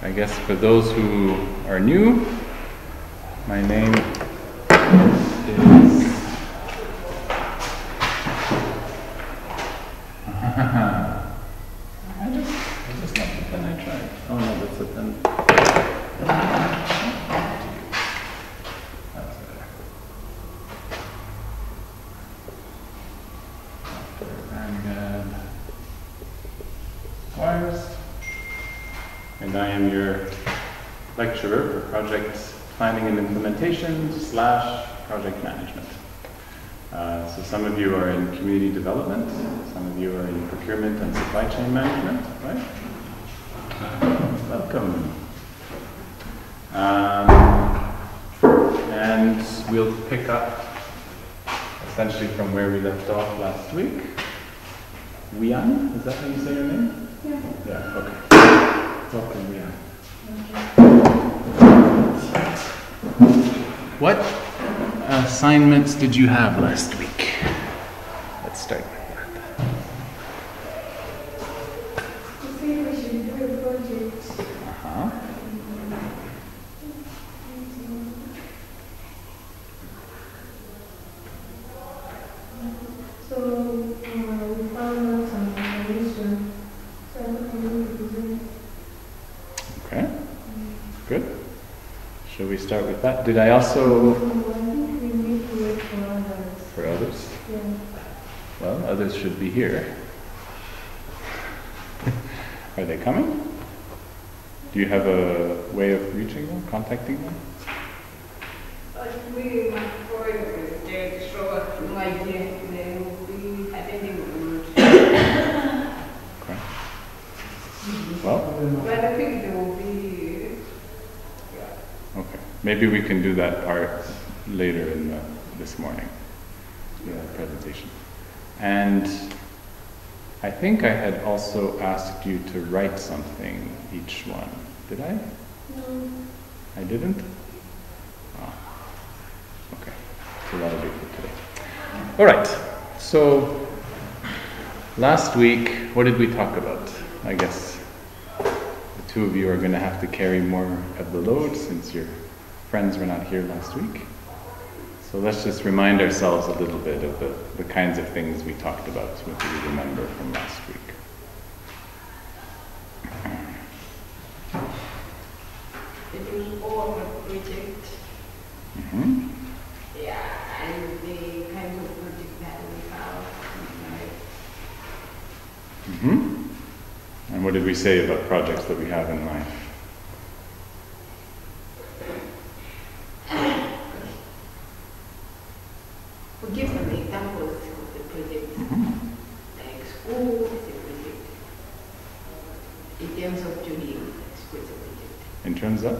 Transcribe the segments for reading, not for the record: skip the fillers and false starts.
I guess for those who are new, my name is... I just not the pen I tried. Oh no, that's the pen. That's better. Dr. Vanguard Squires. And I am your lecturer for project planning and implementation / project management. So some of you are in community development, some of you are in procurement and supply chain management, right? Welcome. And we'll pick up essentially from where we left off last week. Wian, is that how you say your name? Yeah. Yeah, okay. Welcome, Wian. What assignments did you have last week? Let's start with that. You think we should do a project? Uh-huh. So, we found out some information. So, I'm going to present. Okay, good. Shall we start with that? Did I also... I think we need to wait for others. For others? Yeah. Well, others should be here. Are they coming? Do you have a way of reaching them, contacting them? We might forward there to show us no idea. They will be attending the group. Okay. Well, But I think they will be. okay. Maybe we can do that part later in this morning, the presentation. And I think I had also asked you to write something, each one. Did I? No. I didn't? Oh. Okay. So that'll be for today. All right. So last week, what did we talk about? I guess the two of you are going to have to carry more of the load since your friends were not here last week. So let's just remind ourselves a little bit of the kinds of things we talked about, what do you remember from last week? It was all a project. Mm-hmm. Yeah, and the kinds of project that we have. Mm-hmm. And what did we say about projects that we have in life? We give some examples of the project. Mm-hmm. Like school is a project. In terms of building, school is a project. In terms of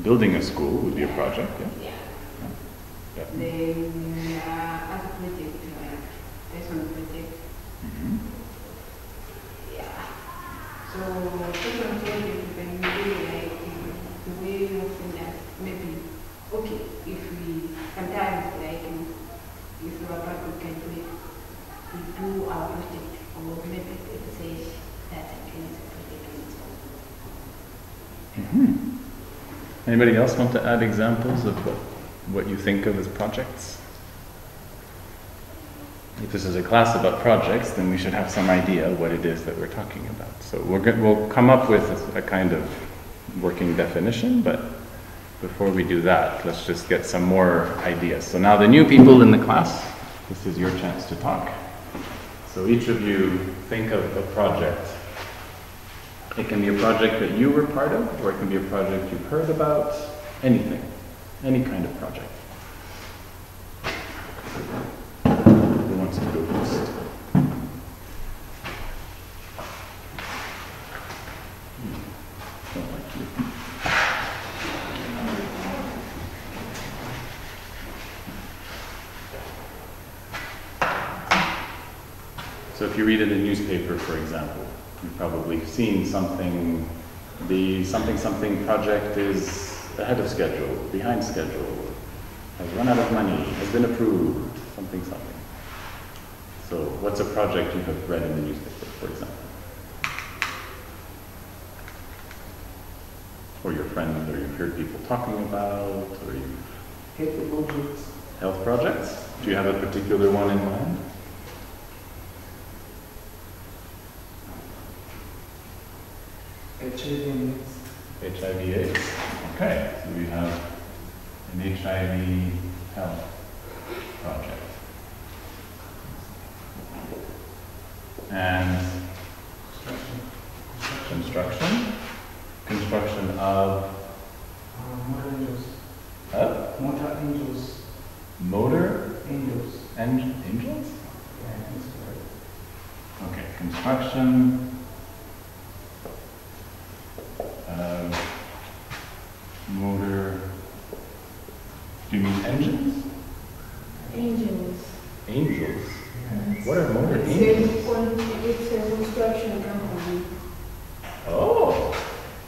building a school would be a project, yeah? Yeah. Yeah. Then other project, personal project. Mm-hmm. Yeah. So personal project, when we do like the way we often that maybe okay, if we sometimes like if you are back we can do it. We do our project or maybe it says that again is a project and so on. Mm-hmm. Anybody else want to add examples of what you think of as projects? If this is a class about projects, then we should have some idea what it is that we're talking about. So we'll come up with a kind of working definition, but before we do that, let's just get some more ideas. So now the new people in the class, this is your chance to talk. So each of you think of a project. It can be a project that you were part of, or it can be a project you've heard about, anything, any kind of project. Who wants to go first? Don't like you. So if you read in a newspaper, for example, you've probably seen something, the something project is ahead of schedule, behind schedule, has run out of money, has been approved, something. So what's a project you have read in the newspaper, for example? or your friend, or you've heard people talking about, or you Health projects. health projects? Do you have a particular one in mind? HIV and AIDS. HIV/AIDS. Okay, so we have an HIV health project. And construction? Construction of Motor angels. Motor angels. motor Angels. angels? Yeah, that's correct. Okay, construction of motor, do you mean engines? Angels. Angels? Yeah. What are motor It's angels? it's a construction company. Oh,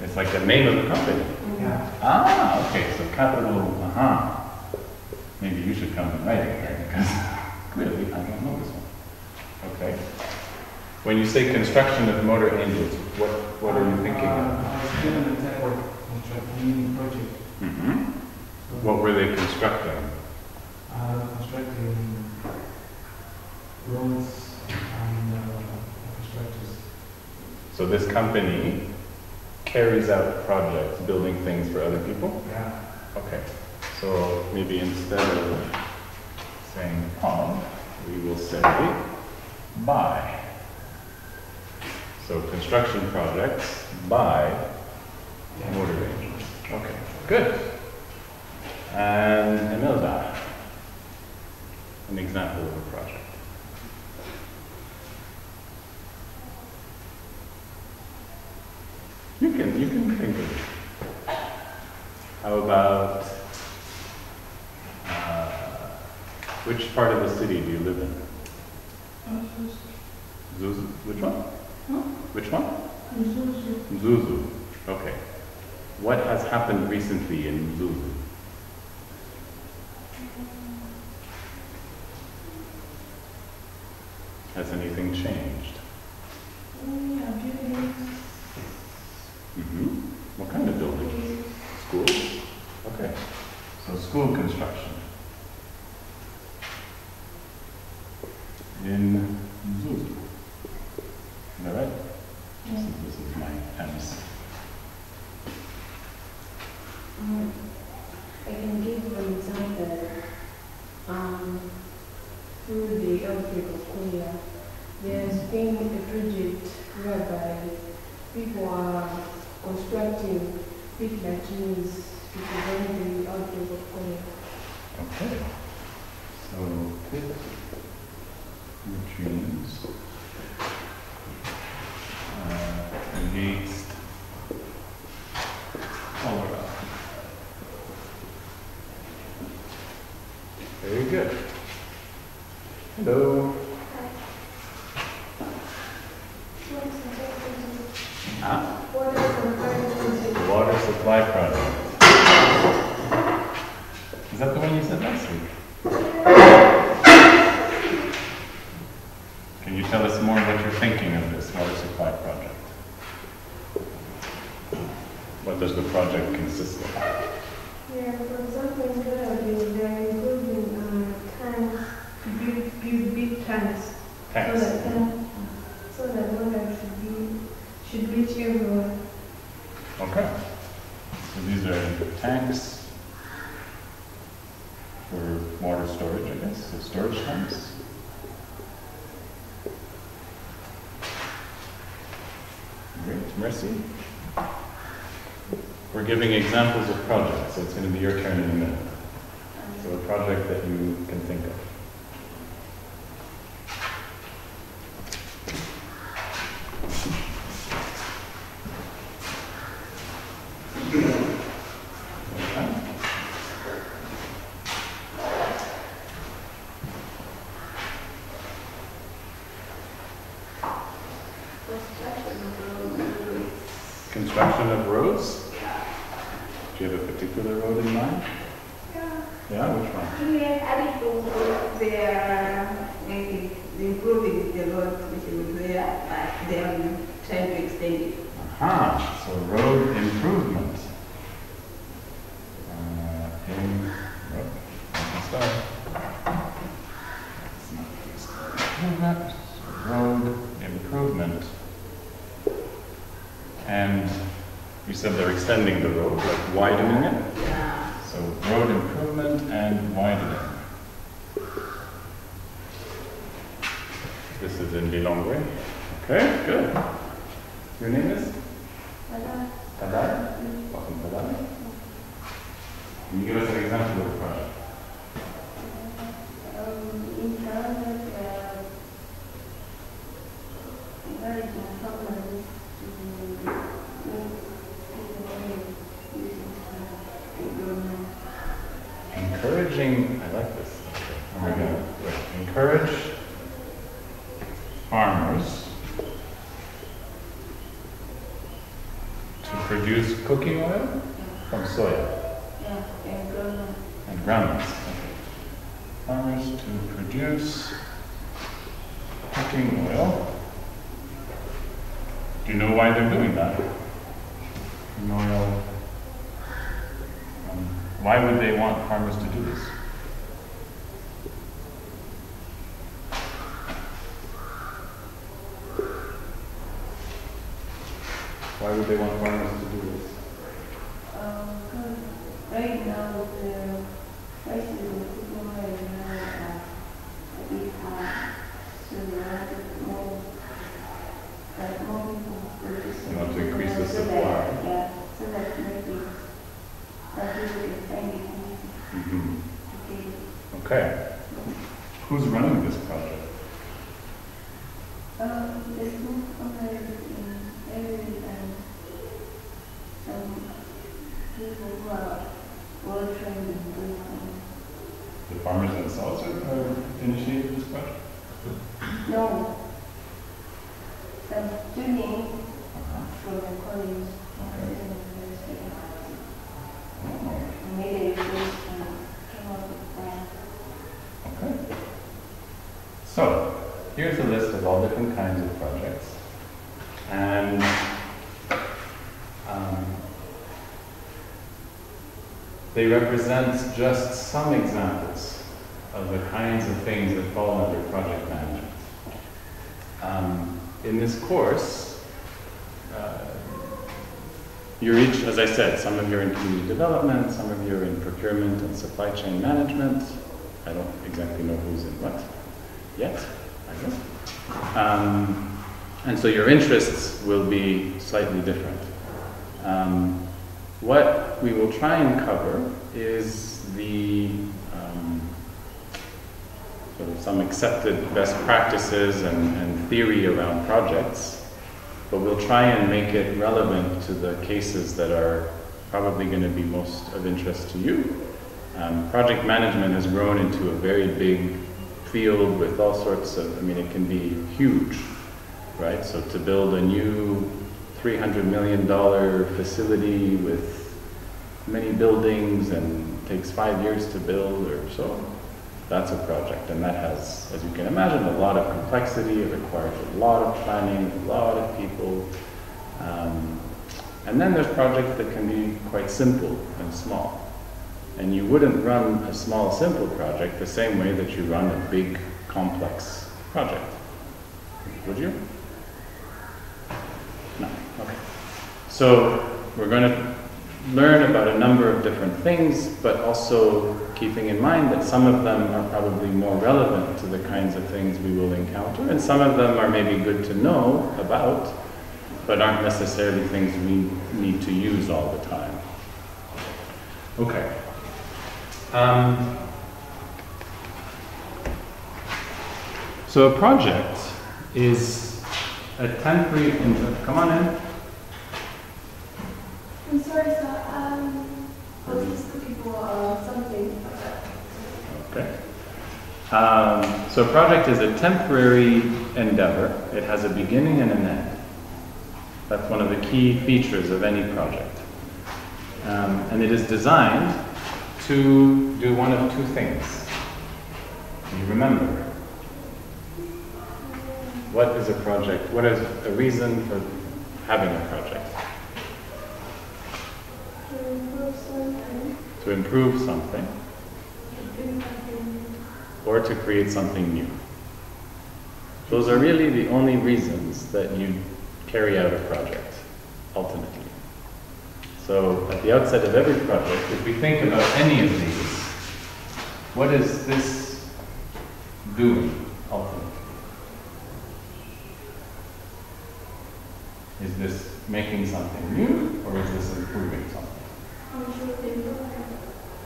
it's like the name of the company. Yeah. Ah, okay, so capital, maybe you should come and write it there, because clearly I don't know this one. Okay. When you say construction of motor angels, what are you thinking of? I was given a type of construction project. Mm-hmm. So, What were they constructing? constructing roads and infrastructures. So this company carries out projects, building things for other people? Yeah. Okay. So maybe instead of saying on, we will say by. So construction projects by motor angels. Okay, good. And Emilda, an example of a project. You can think of it. How about which part of the city do you live in? Zuzu. Which one? Which one? Zuzu. Okay. What has happened recently in Zuzu? Has anything changed? Mm-hmm. What kind of buildings? Schools? Okay. So school construction. In Zuzu. Is that right? This is my MS. I can give an example. Through the outbreak of cholera, there's been a project whereby people are constructing big machines to prevent the outbreak of cholera. Okay. So pit machines against cholera. Very good. Hello. Ah, water supply project. Is that the one you said last week? Can you tell us more what you're thinking of this water supply project? What does the project consist of? Yeah, for example, in Canada, they're including tanks, big tanks. Tanks. So that water should reach everyone. Okay. So these are tanks for water storage, I guess, so storage tanks. Great, Mercy. We're giving examples of projects, so it's going to be your turn in a minute. So a project that you can think of. Construction of roads? Do you have a particular road in mind? Yeah, which one? They are maybe improving the road which is there, but they are trying to extend it. Aha, so road improvement. And you said they're extending the road, like widening it? Yeah. So road improvement and widening. This is in Lilongwe. Okay, good. Your name is? Tadar? Welcome, Tadar. Can you give us an example of the project? In Ghana, encouraging farmers to Encouraging, I like this. Oh my God. Wait. Encourage farmers to produce cooking oil from soya and groundnuts. Okay. Farmers to produce cooking oil. Do you know why they're doing that? Cooking oil. Why would they want farmers to do this? Why would they want farmers to do this? right now, the prices of cooking oil are a bit high, so they want more, more people produce. You want to increase the so supply. that, yeah, so that maybe that people can find it easy Mhm. to get it. Okay. Who's running this project? There's no owners in every some people who are well trained in doing things. The farmers themselves are initiated this project? No, some students from the college made a request and came up with that. Okay. So, here's a list of all different kinds of projects. And they represent just some examples of the kinds of things that fall under project management. In this course, you're each, as I said, some of you are in community development, some of you are in procurement and supply chain management. I don't exactly know who's in what yet, I guess. And so your interests will be slightly different. What we will try and cover is the sort of some accepted best practices and theory around projects, but we'll try and make it relevant to the cases that are probably going to be most of interest to you. Project management has grown into a very big field with all sorts of, I mean, it can be huge, right? So to build a new $300 million facility with many buildings and takes 5 years to build or so, that's a project. And that has, as you can imagine, a lot of complexity. It requires a lot of planning, a lot of people. And then there's projects that can be quite simple and small. And you wouldn't run a small, simple project the same way that you run a big, complex project. Would you? No. Okay. So we're going to learn about a number of different things, but also keeping in mind that some of them are probably more relevant to the kinds of things we will encounter, and some of them are maybe good to know about, but aren't necessarily things we need to use all the time. Okay. So a project is a temporary, come on in. I'm sorry, sir. I was just looking for something. Okay. So a project is a temporary endeavor. It has a beginning and an end. That's one of the key features of any project. And it is designed to do one of two things. Can you remember? What is a project? What is a reason for having a project? To improve something. Or to create something new. Those are really the only reasons that you carry out a project. ultimately. So at the outset of every project, if we think about any of these, what is this doing ultimately? Is this making something new, or is this improving something?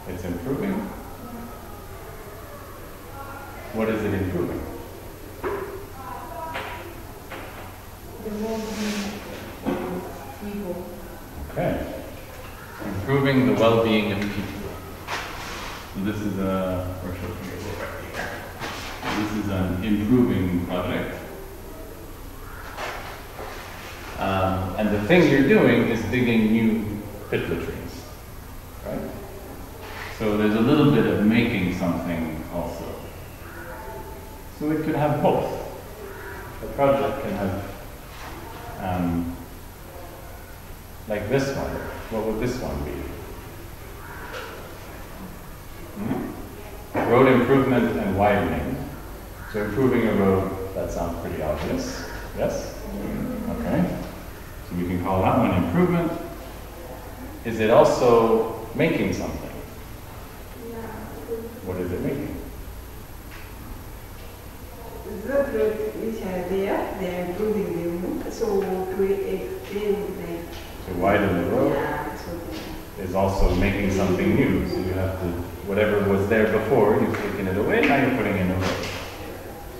It's improving. What is it improving? The well-being of people. Okay. Improving the well-being of people. So this is a, or should we go right here? This is an improving project. And the thing you're doing is digging new pit latrines, right? So there's a little bit of making something also. So it could have both. A project can have, like this one. What would this one be? Road improvement and widening. So improving a road, that sounds pretty obvious. Yes? Okay. So we can call that one improvement. Is it also making something? What is it making? The road which are there, they are improving them. So to extend like. To widen the road Yeah, so is also making something new. So you have to, whatever was there before, you've taken it away, now you're putting in a road.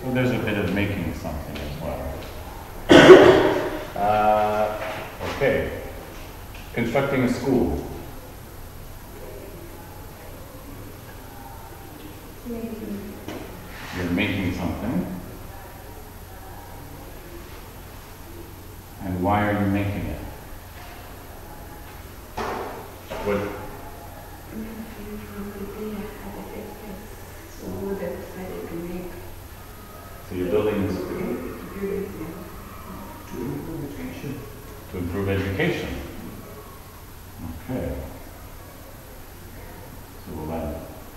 So there's a bit of making something as well. Okay. Constructing a school. You're making something. And why are you making it? What? So you're building a school to improve education. Okay. So we'll add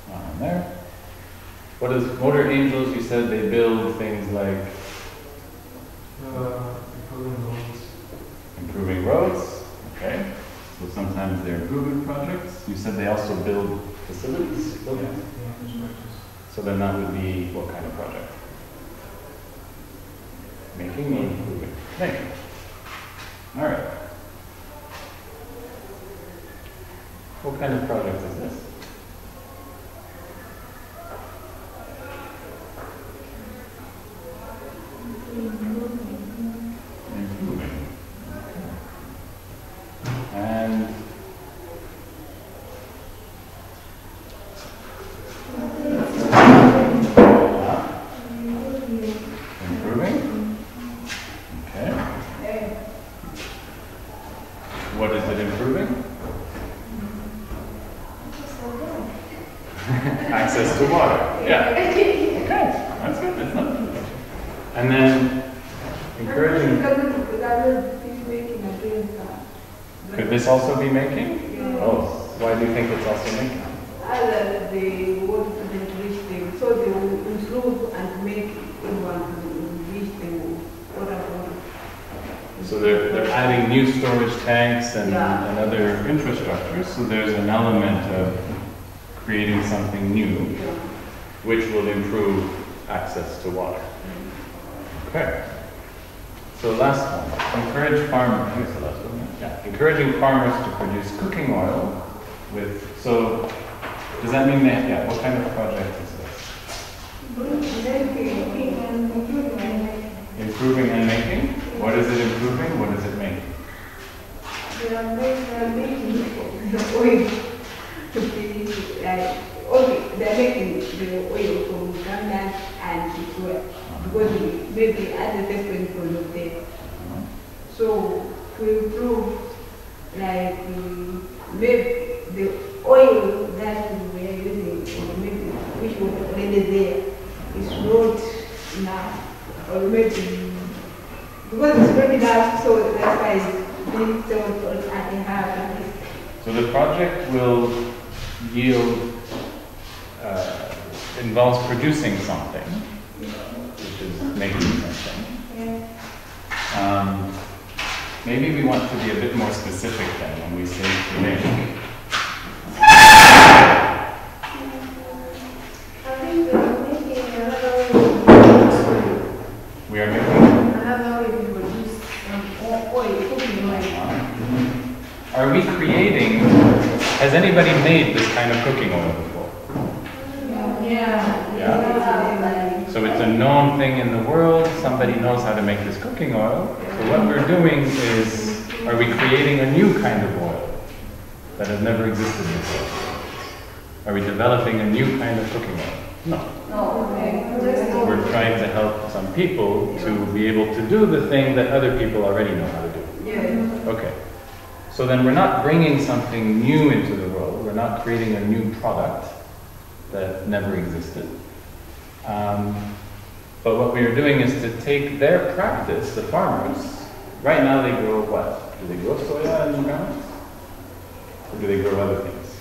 that on there. What is Motor Angels? You said they build things like Improving roads. improving roads. Okay. So sometimes they're improvement projects. You said they also build facilities. Yeah, infrastructures. So then that would be what kind of project? Making or improving? Making. All right. What kind of project is this? Improving. Okay. And improving? Okay. What is it improving? Access to water. Yeah. Okay. That's good. That's not too much. And then encouraging. Could this also be making? Oh, why do you think it's also making? They want to reach them, so they will improve and make everyone reach them. Whatever. So they're adding new storage tanks and other infrastructure. So there's an element of creating something new, which will improve access to water. Okay. So last one, encourage farmers. I think it's the last one. Yeah. Encouraging farmers to produce cooking oil with. So does that mean that? Yeah. What kind of project is this? Improving and making. What is it improving? What is it making? They are making the oil to be like, okay, they are making the oil from Ghana and Ethiopia because maybe other different from there. So to improve, like maybe the oil that we are using, or maybe which was already there, is not enough, or maybe because it's not enough, so that's why it's being sold at a half. So the project will yield, involves producing something, which is making something. maybe we want to be a bit more specific then when we say to make. I think making another way We are making. another way to produce oil, cooking oil. Are we creating, has anybody made this kind of cooking oil before? Yeah. Yeah. So it's a known thing in the world, somebody knows how to make this cooking oil. So what we're doing is, are we creating a new kind of oil that has never existed before? Are we developing a new kind of cooking oil? No. We're trying to help some people to be able to do the thing that other people already know how to do. Yeah. Okay. So then we're not bringing something new into the world. We're not creating a new product that never existed. But what we are doing is to take their practice, the farmers. Right now they grow what? Do they grow soya and groundnuts? Or do they grow other things?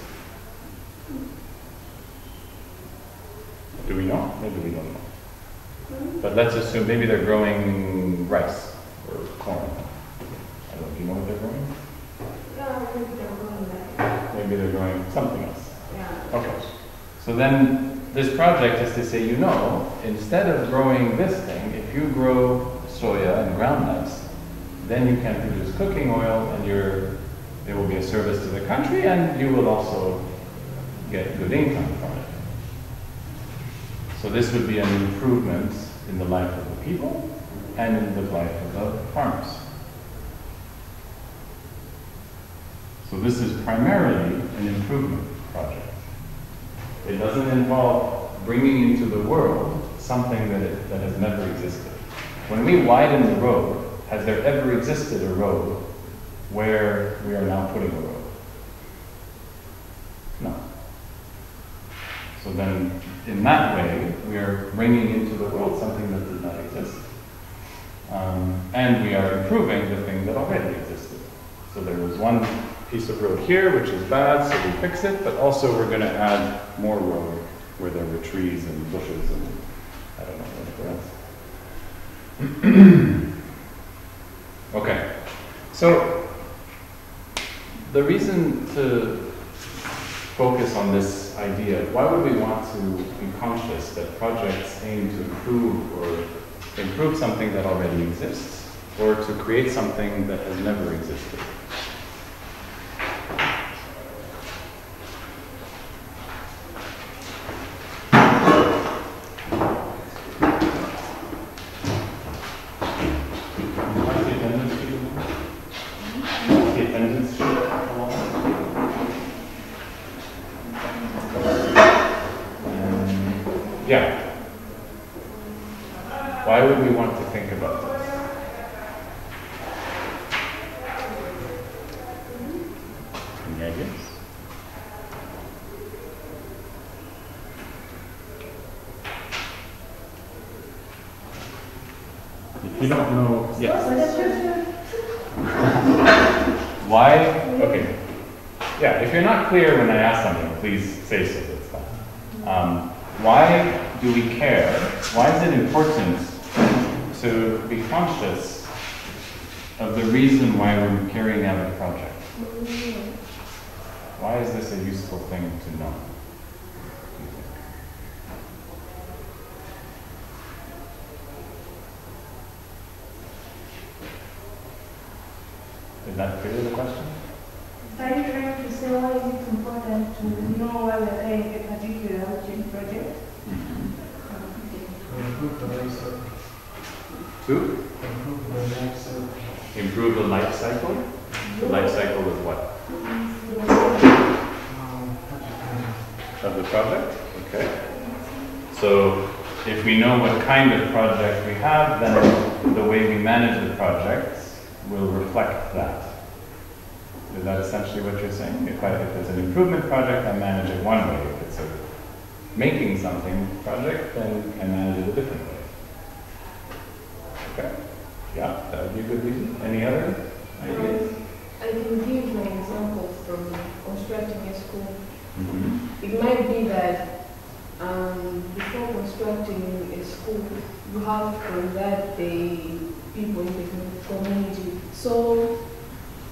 Do we know? Maybe we don't know. But let's assume maybe they're growing rice or corn. I don't know, do you know what they're growing? Maybe they're growing something else. Yeah. Okay. So then this project is to say, you know, instead of growing this thing, if you grow soya and groundnuts, then you can produce cooking oil and it will be a service to the country and you will also get good income from it. So this would be an improvement in the life of the people and in the life of the farmers. So this is primarily an improvement project. It doesn't involve bringing into the world something that has never existed. When we widen the road, has there ever existed a road where we are now putting a road? No. So then, in that way, we are bringing into the world something that did not exist. And we are improving the thing that already existed. So there was one piece of road here, which is bad, so we fix it, but also we're going to add more road where there were trees and bushes and I don't know whatever else. Okay, so the reason to focus on this idea, why would we want to be conscious that projects aim to improve something that already exists, or to create something that has never existed? Yeah. Why would we want to think about this? Any ideas? If you don't know, yes. Why? Okay. Yeah, if you're not clear when I ask something, please say so. That's fine. Why do we care? Why is it important to be conscious of the reason why we're carrying out a project? Why is this a useful thing to know? Is that clear, the question? Are you trying to say why is it important to know why we're doing a particular outreach project? To improve the life cycle. To Improve the life cycle. improve the life cycle? The life cycle of what? Of the project? Okay. So if we know what kind of project we have, then the way we manage the project will reflect that. Is that essentially what you're saying? If it's an improvement project, I manage it one way. If it's a making something project, then I manage it a different way. Okay? Yeah, that would be a good reason. Any other ideas? I can give my example from constructing a school. Mm-hmm. It might be that before constructing a school, you have to conduct people in the community. So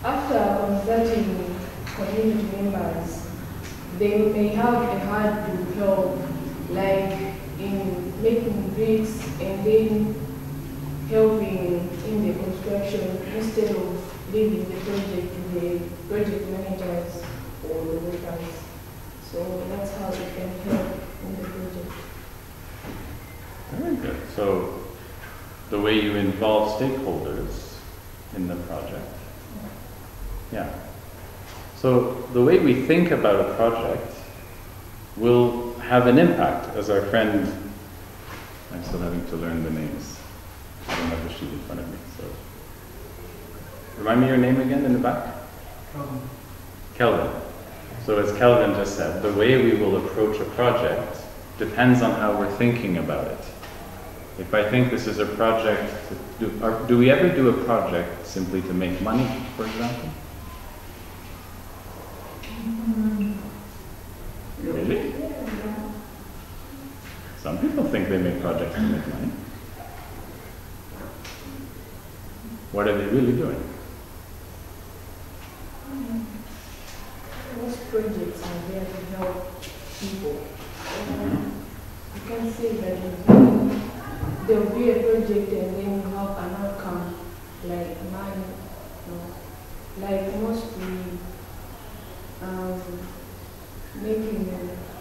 after consulting community members, they may have a heart to help, like in making bricks and then helping in the construction instead of leaving the project to the project managers or the workers. So that's how we can help in the project. Very good. So the way you involve stakeholders in the project. Yeah. So the way we think about a project will have an impact, as our friend, I'm still having to learn the names. I don't have the sheet in front of me, so. Remind me your name again in the back? Kelvin. So as Kelvin just said, the way we will approach a project depends on how we're thinking about it. If I think this is a project, do we ever do a project simply to make money, for example? Really? Some people think they make projects to make money. What are they really doing? Most projects are there to help people. You can say that there will be a project and then you have an outcome, like money, like mostly making,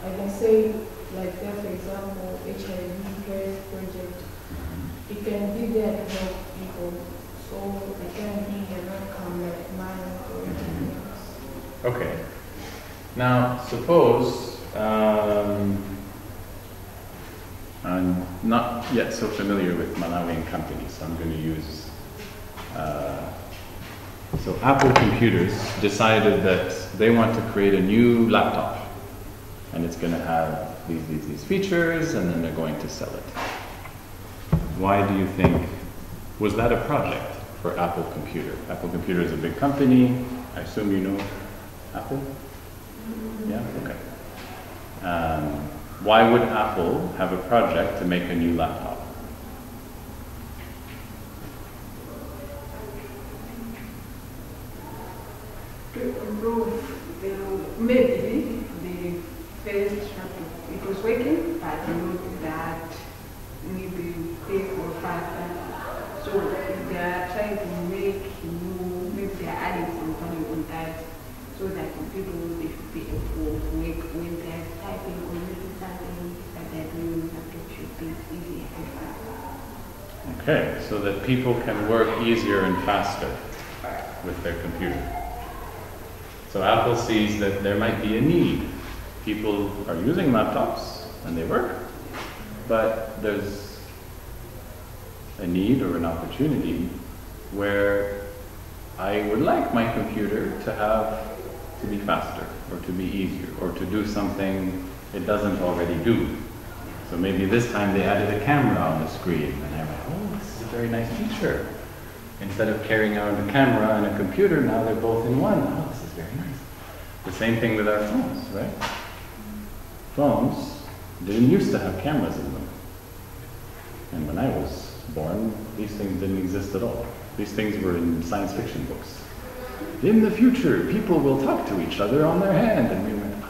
I can say, like that, for example, HIV care project. It can be there to help people, so it can be an outcome like money or anything else. Okay. Now, suppose I'm not yet so familiar with Malawian companies, so I'm going to use. So Apple Computers decided that they want to create a new laptop, and it's going to have these features, and then they're going to sell it. Why do you think, was that a project for Apple Computer? Apple Computer is a big company. I assume you know Apple? Yeah, okay. Why would Apple have a project to make a new laptop? To improve maybe the first chapter. It was working, but not that maybe quick or faster. So they are trying to make new, maybe they are adding some value on that, so that people will be able to work when they're typing or making something that they're doing on laptop should be easier and faster. Okay, so that people can work easier and faster with their computer. So Apple sees that there might be a need. People are using laptops and they work, but there's a need or an opportunity where I would like my computer to be faster, or to be easier, or to do something it doesn't already do. So maybe this time they added a camera on the screen, and I'm like, oh, this is a very nice feature. Instead of carrying around a camera and a computer, now they're both in one. Oh, this is very nice. The same thing with our phones, right? Phones didn't used to have cameras in them. And when I was born, these things didn't exist at all. These things were in science fiction books. In the future, people will talk to each other on their hand, and we went,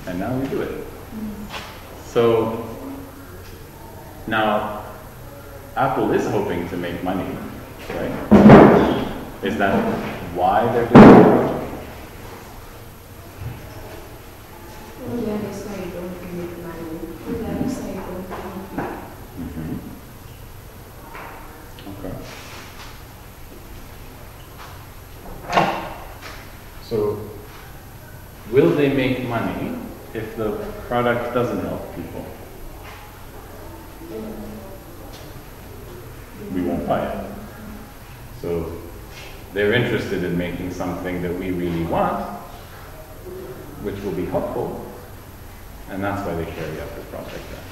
and now we do it. So now Apple is hoping to make money, right? Is that why they're doing it? On the other side, don't make money. On the other side, don't profit. Okay. So, will they make money if the product doesn't help people? We won't buy it. So, they're interested in making something that we really want, which will be helpful, and that's why they carry out this project then.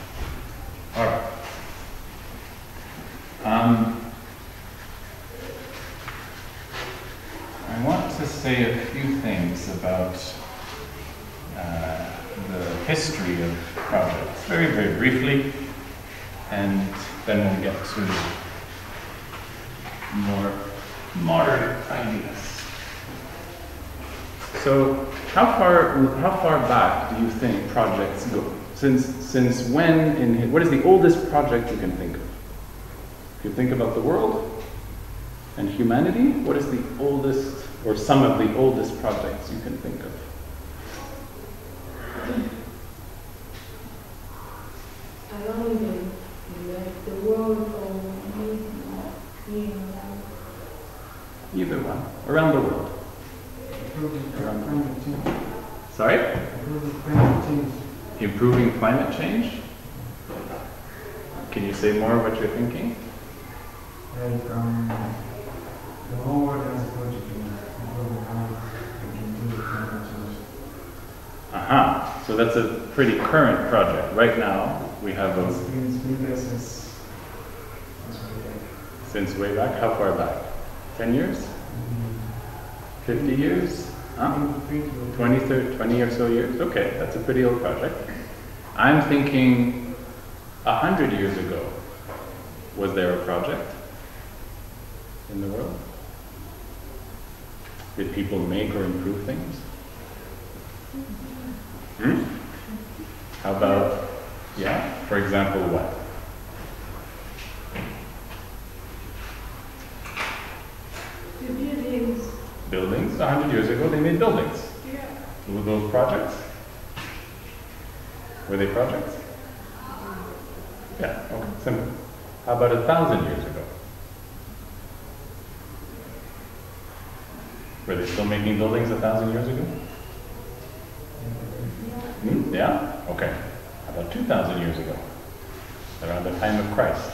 All right. I want to say a few things about the history of projects, very, very briefly, and then we'll get to more modern ideas. So how far back do you think projects go? Since when, what is the oldest project you can think of? If you think about the world and humanity, what is the oldest, or some of the oldest projects you can think of? Along the world or Either one. Around the world. Improving climate change. Sorry? Improving climate change. Improving climate change? Can you say more what you're thinking? Like, the whole world has a project in improving how we can do climate change. Aha. So that's a pretty current project. Right now, we have It's a, been there since since way back, how far back? 10 years? 50 years? Huh? 20, 30, 20 or so years? Okay, that's a pretty old project. I'm thinking 100 years ago, was there a project in the world? Did people make or improve things? How about, yeah, for example, what? The buildings. Buildings, 100 years ago they made buildings. Yeah. Were those projects? Were they projects? Yeah, okay, simple. How about 1,000 years ago? Were they still making buildings 1,000 years ago? Yeah? Okay. How about 2,000 years ago? Around the time of Christ?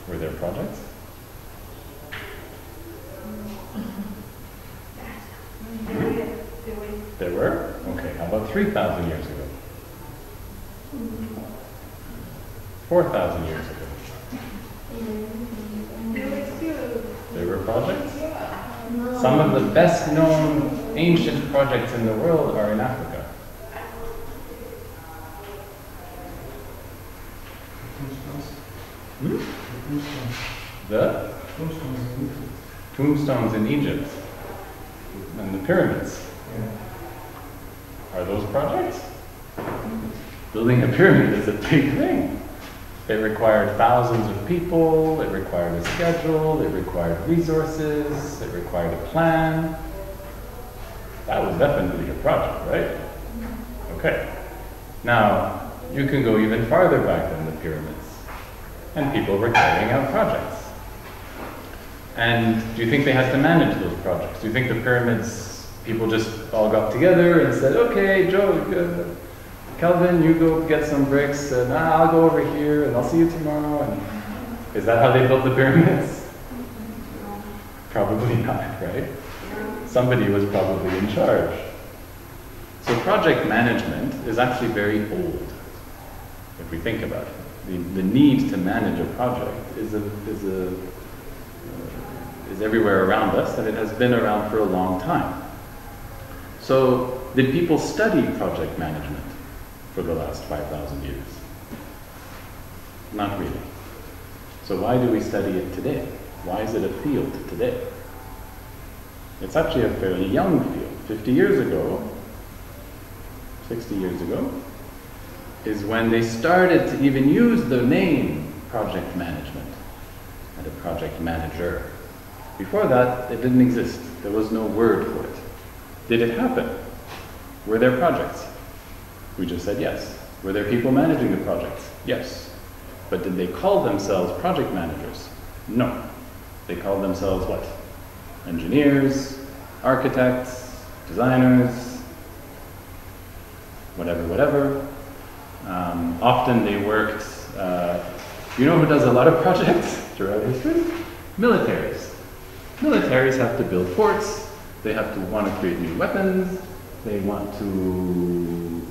Were there projects? There were? Okay, how about 3,000 years ago? 4,000 years ago? There were projects? Some of the best known ancient projects in the world are in Africa. The tombstones in Egypt and the pyramids. Are those projects? Building a pyramid is a big thing. It required thousands of people, it required a schedule, it required resources, it required a plan. That was definitely a project, right? Okay. Now, you can go even farther back than the pyramids. And people were carrying out projects. And do you think they had to manage those projects? Do you think the pyramids, people just all got together and said, okay, Joe, Kelvin, you go get some bricks, and I'll go over here, and I'll see you tomorrow. And is that how they built the pyramids? Probably not, right? Somebody was probably in charge. So project management is actually very old, if we think about it. The need to manage a project is everywhere around us, and it has been around for a long time. So, did people study project management for the last 5,000 years? Not really. So why do we study it today? Why is it a field today? It's actually a fairly young field. 50 years ago, 60 years ago, is when they started to even use the name project management and a project manager. Before that, it didn't exist. There was no word for it. Did it happen? Were there projects? We just said yes. Were there people managing the projects? Yes. But did they call themselves project managers? No. They called themselves what? Engineers, architects, designers, whatever. Often they worked, you know who does a lot of projects throughout history? Militaries. Militaries have to build forts, they have to want to create new weapons, they want to,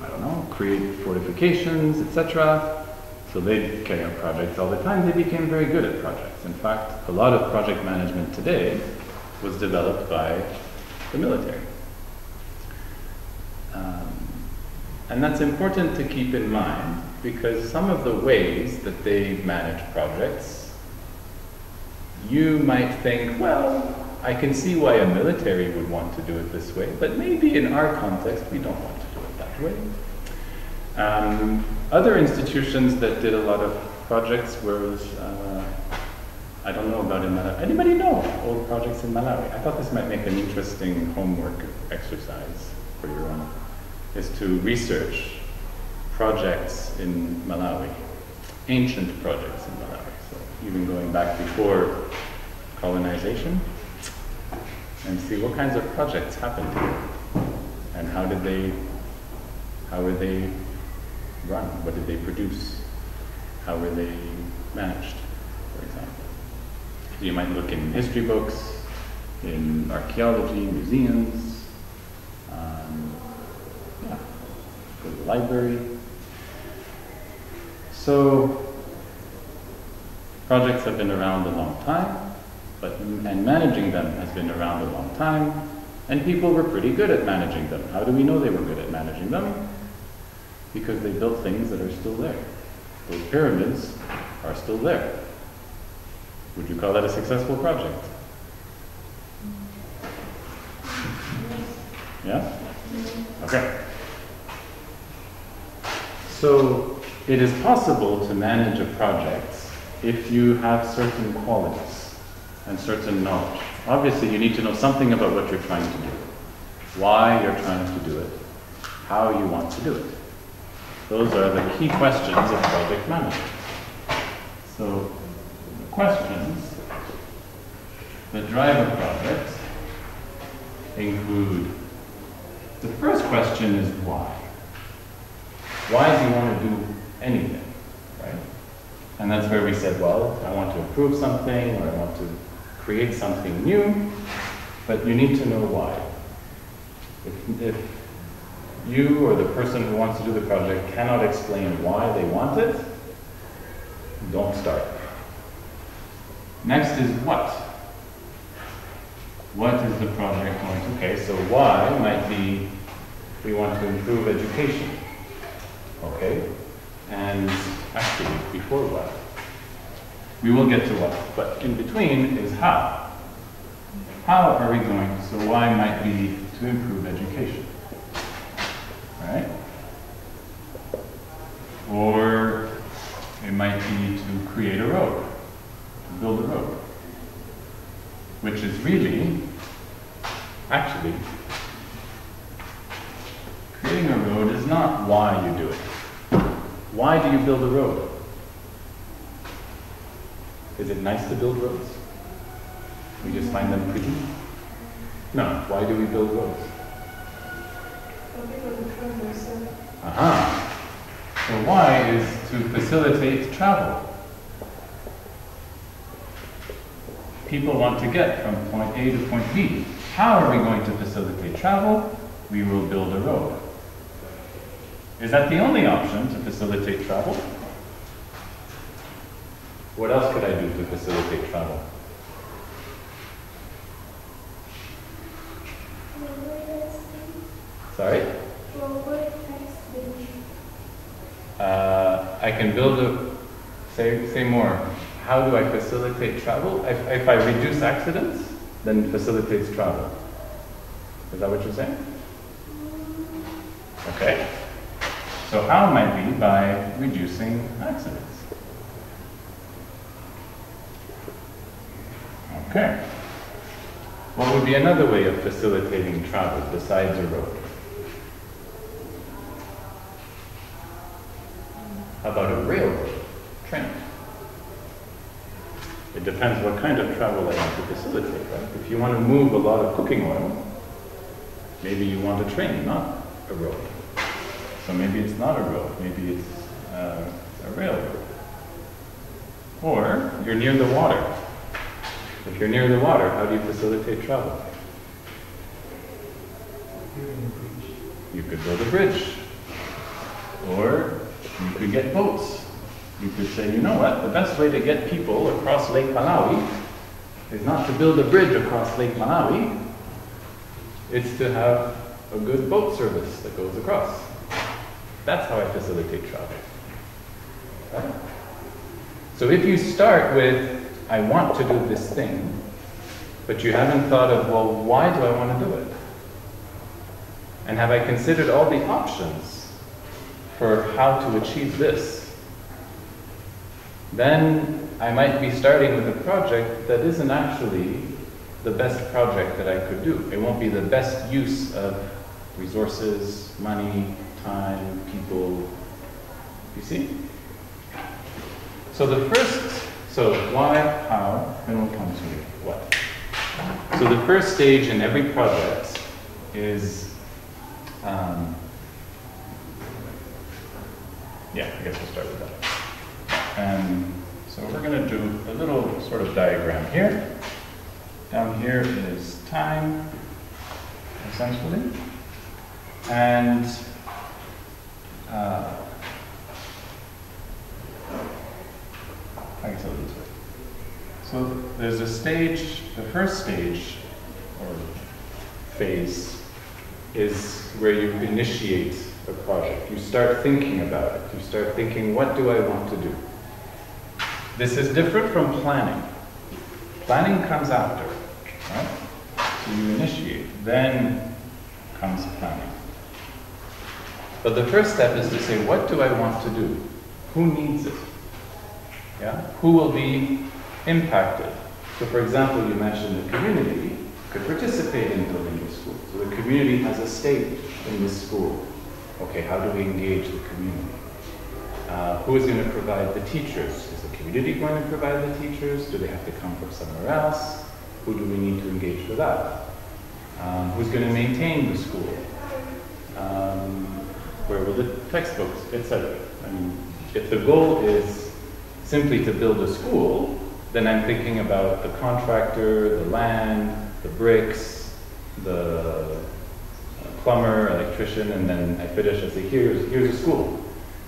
I don't know, create fortifications, etc. So they carry out projects all the time. They became very good at projects. In fact, a lot of project management today was developed by the military. And that's important to keep in mind because some of the ways that they manage projects you might think, well, I can see why a military would want to do it this way, but maybe in our context we don't want to do it that way. Other institutions that did a lot of projects was, I don't know about in Malawi. Anybody know old projects in Malawi? I thought this might make an interesting homework exercise for your own, is to research projects in Malawi, ancient projects in Malawi, so even going back before colonization, and see what kinds of projects happened here, and how were they run, what did they produce, how were they managed, for example. So you might look in history books, in archaeology, museums, yeah, go to the library. So projects have been around a long time, and managing them has been around a long time, and people were pretty good at managing them. How do we know they were good at managing them? Because they built things that are still there. Those pyramids are still there. Would you call that a successful project? Yeah? Okay. So it is possible to manage a project if you have certain qualities and certain knowledge. Obviously, you need to know something about what you're trying to do, why you're trying to do it, how you want to do it. Those are the key questions of project management. So, the questions that drive a project include, the first question is why? Why do you want to do anything, right? And that's where we said, well, I want to improve something, or I want to create something new, but you need to know why. If you or the person who wants to do the project cannot explain why they want it, don't start. Next is what? What is the project going to? Okay, so why might be we want to improve education. Okay, and actually before what? We will get to what, but in between is how. How are we going? So why might be to improve education. Right? Or it might be to create a road, to build a road, which is really, actually, creating a road is not why you do it. Why do you build a road? Is it nice to build roads? We just find them pretty? No, why do we build roads? Aha. So why is to facilitate travel. People want to get from point A to point B. How are we going to facilitate travel? We will build a road. Is that the only option to facilitate travel? What else could I do to facilitate travel? Sorry? I can build a, say more. How do I facilitate travel? If I reduce accidents, then it facilitates travel. Is that what you're saying? Okay. So how might be by reducing accidents. Okay. What would be another way of facilitating travel besides a road? How about a railroad, train? It depends what kind of travel I want to facilitate, right? If you want to move a lot of cooking oil, maybe you want a train, not a road. So maybe it's not a road, maybe it's a railroad. Or you're near the water. If you're near the water, how do you facilitate travel? You could build a bridge. Or you could get boats. You could say, you know what, the best way to get people across Lake Malawi is not to build a bridge across Lake Malawi, it's to have a good boat service that goes across. That's how I facilitate travel. Right? So if you start with I want to do this thing, but you haven't thought of, well, why do I want to do it? And have I considered all the options for how to achieve this? Then I might be starting with a project that isn't actually the best project that I could do. It won't be the best use of resources, money, time, people. You see? So why, how, then we'll come to what. So the first stage in every project is, I guess we'll start with that. So we're going to do a little sort of diagram here. Down here is time, essentially. And I guess I'll do this way. So there's a stage, the first stage, or phase, is where you initiate a project. You start thinking about it. You start thinking, what do I want to do? This is different from planning. Planning comes after, right? So you initiate, then comes planning. But the first step is to say, what do I want to do? Who needs it? Yeah? Who will be impacted? So for example, you mentioned the community could participate in building the school. So the community has a stake in this school. Okay, how do we engage the community? Who is going to provide the teachers? Is the community going to provide the teachers? Do they have to come from somewhere else? Who do we need to engage for that? Who's going to maintain the school? Where will the textbooks, etc. I mean, if the goal is simply to build a school, then I'm thinking about the contractor, the land, the bricks, the plumber, electrician, and then I finish and say, here's a school.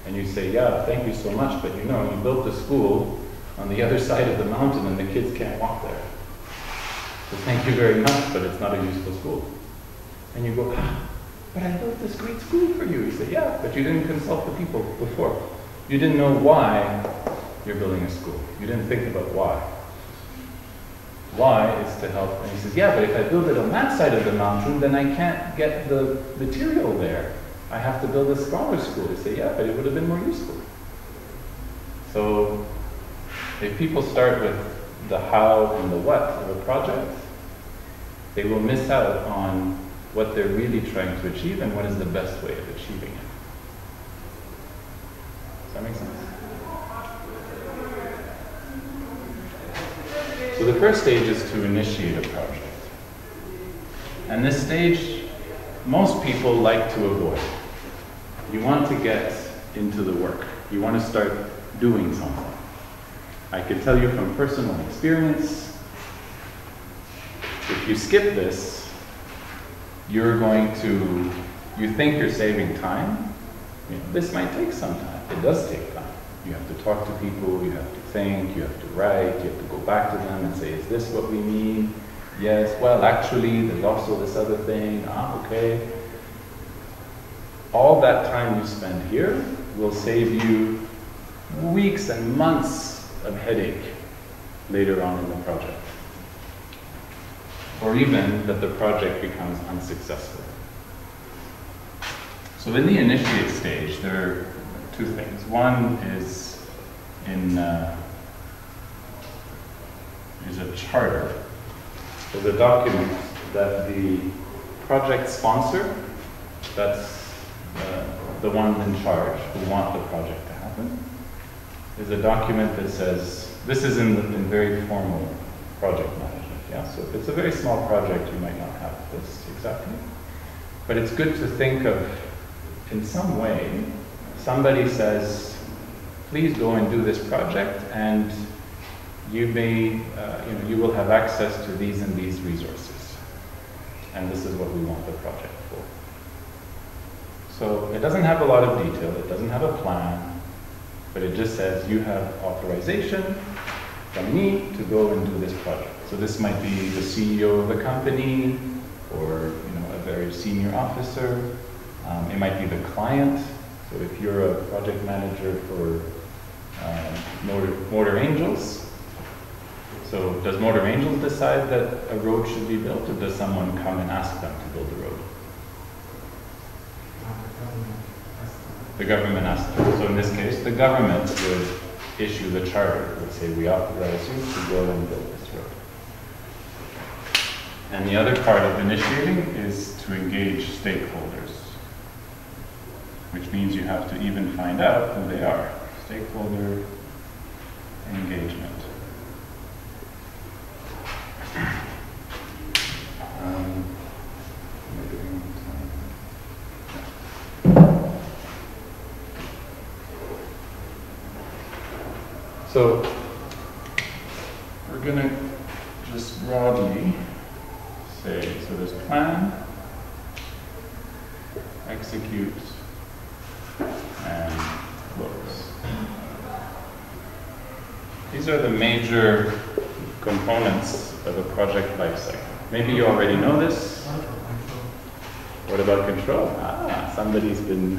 And you say, yeah, thank you so much, but you know, you built the school on the other side of the mountain and the kids can't walk there. So thank you very much, but it's not a useful school. And you go, but I built this great school for you. You say, yeah, but you didn't consult the people before. You didn't know why you're building a school. You didn't think about why. Why is to help. And he says, yeah, but if I build it on that side of the mountain, then I can't get the material there. I have to build a smaller school. You say, yeah, but it would have been more useful. So if people start with the how and the what of a project, they will miss out on what they're really trying to achieve and what is the best way of achieving it. Does that make sense? So the first stage is to initiate a project. And this stage, most people like to avoid. You want to get into the work. You want to start doing something. I can tell you from personal experience, if you skip this, you're going to, you think you're saving time. You know, this might take some time. It does take time. You have to talk to people, you have to think, you have to write, you have to go back to them and say, is this what we mean? Yes, well, actually, there's also this other thing. Okay. All that time you spend here will save you weeks and months of headache later on in the project. Or even that the project becomes unsuccessful. So in the initiate stage, there are two things. One is is a charter. There's a document that the project sponsor, that's the one in charge who want the project to happen, is a document that says, this is in very formal project management. Yeah, so if it's a very small project, you might not have this exactly. But it's good to think of, in some way, somebody says, please go and do this project, and you may, you will have access to these and these resources. And this is what we want the project for. So it doesn't have a lot of detail, it doesn't have a plan, but it just says you have authorization from me to go and do this project. So this might be the CEO of the company, or a very senior officer. It might be the client. So if you're a project manager for Motor Angels, So does Motor Angels decide that a road should be built, or does someone come and ask them to build the road? The government asks them. So in this case, the government would issue the charter, would say, we authorize you to go and build this road. And the other part of initiating is to engage stakeholders, which means you have to even find out who they are. Stakeholder engagement. So we're going to just broadly say, so there's plan, execute, and close. These are the major components of a project lifecycle. Maybe you already know this. What about control? Ah, somebody's been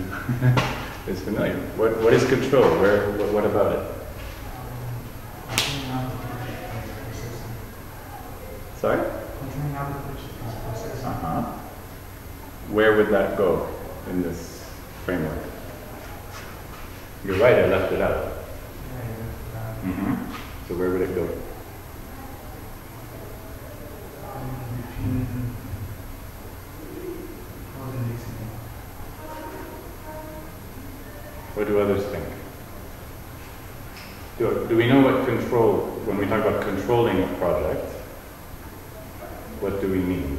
is familiar. What is control? What about it? Sorry? Where would that go in this framework? You're right, I left it out. So where would it go? What do others think? Do we know what control, when we talk about controlling a project, what do we mean?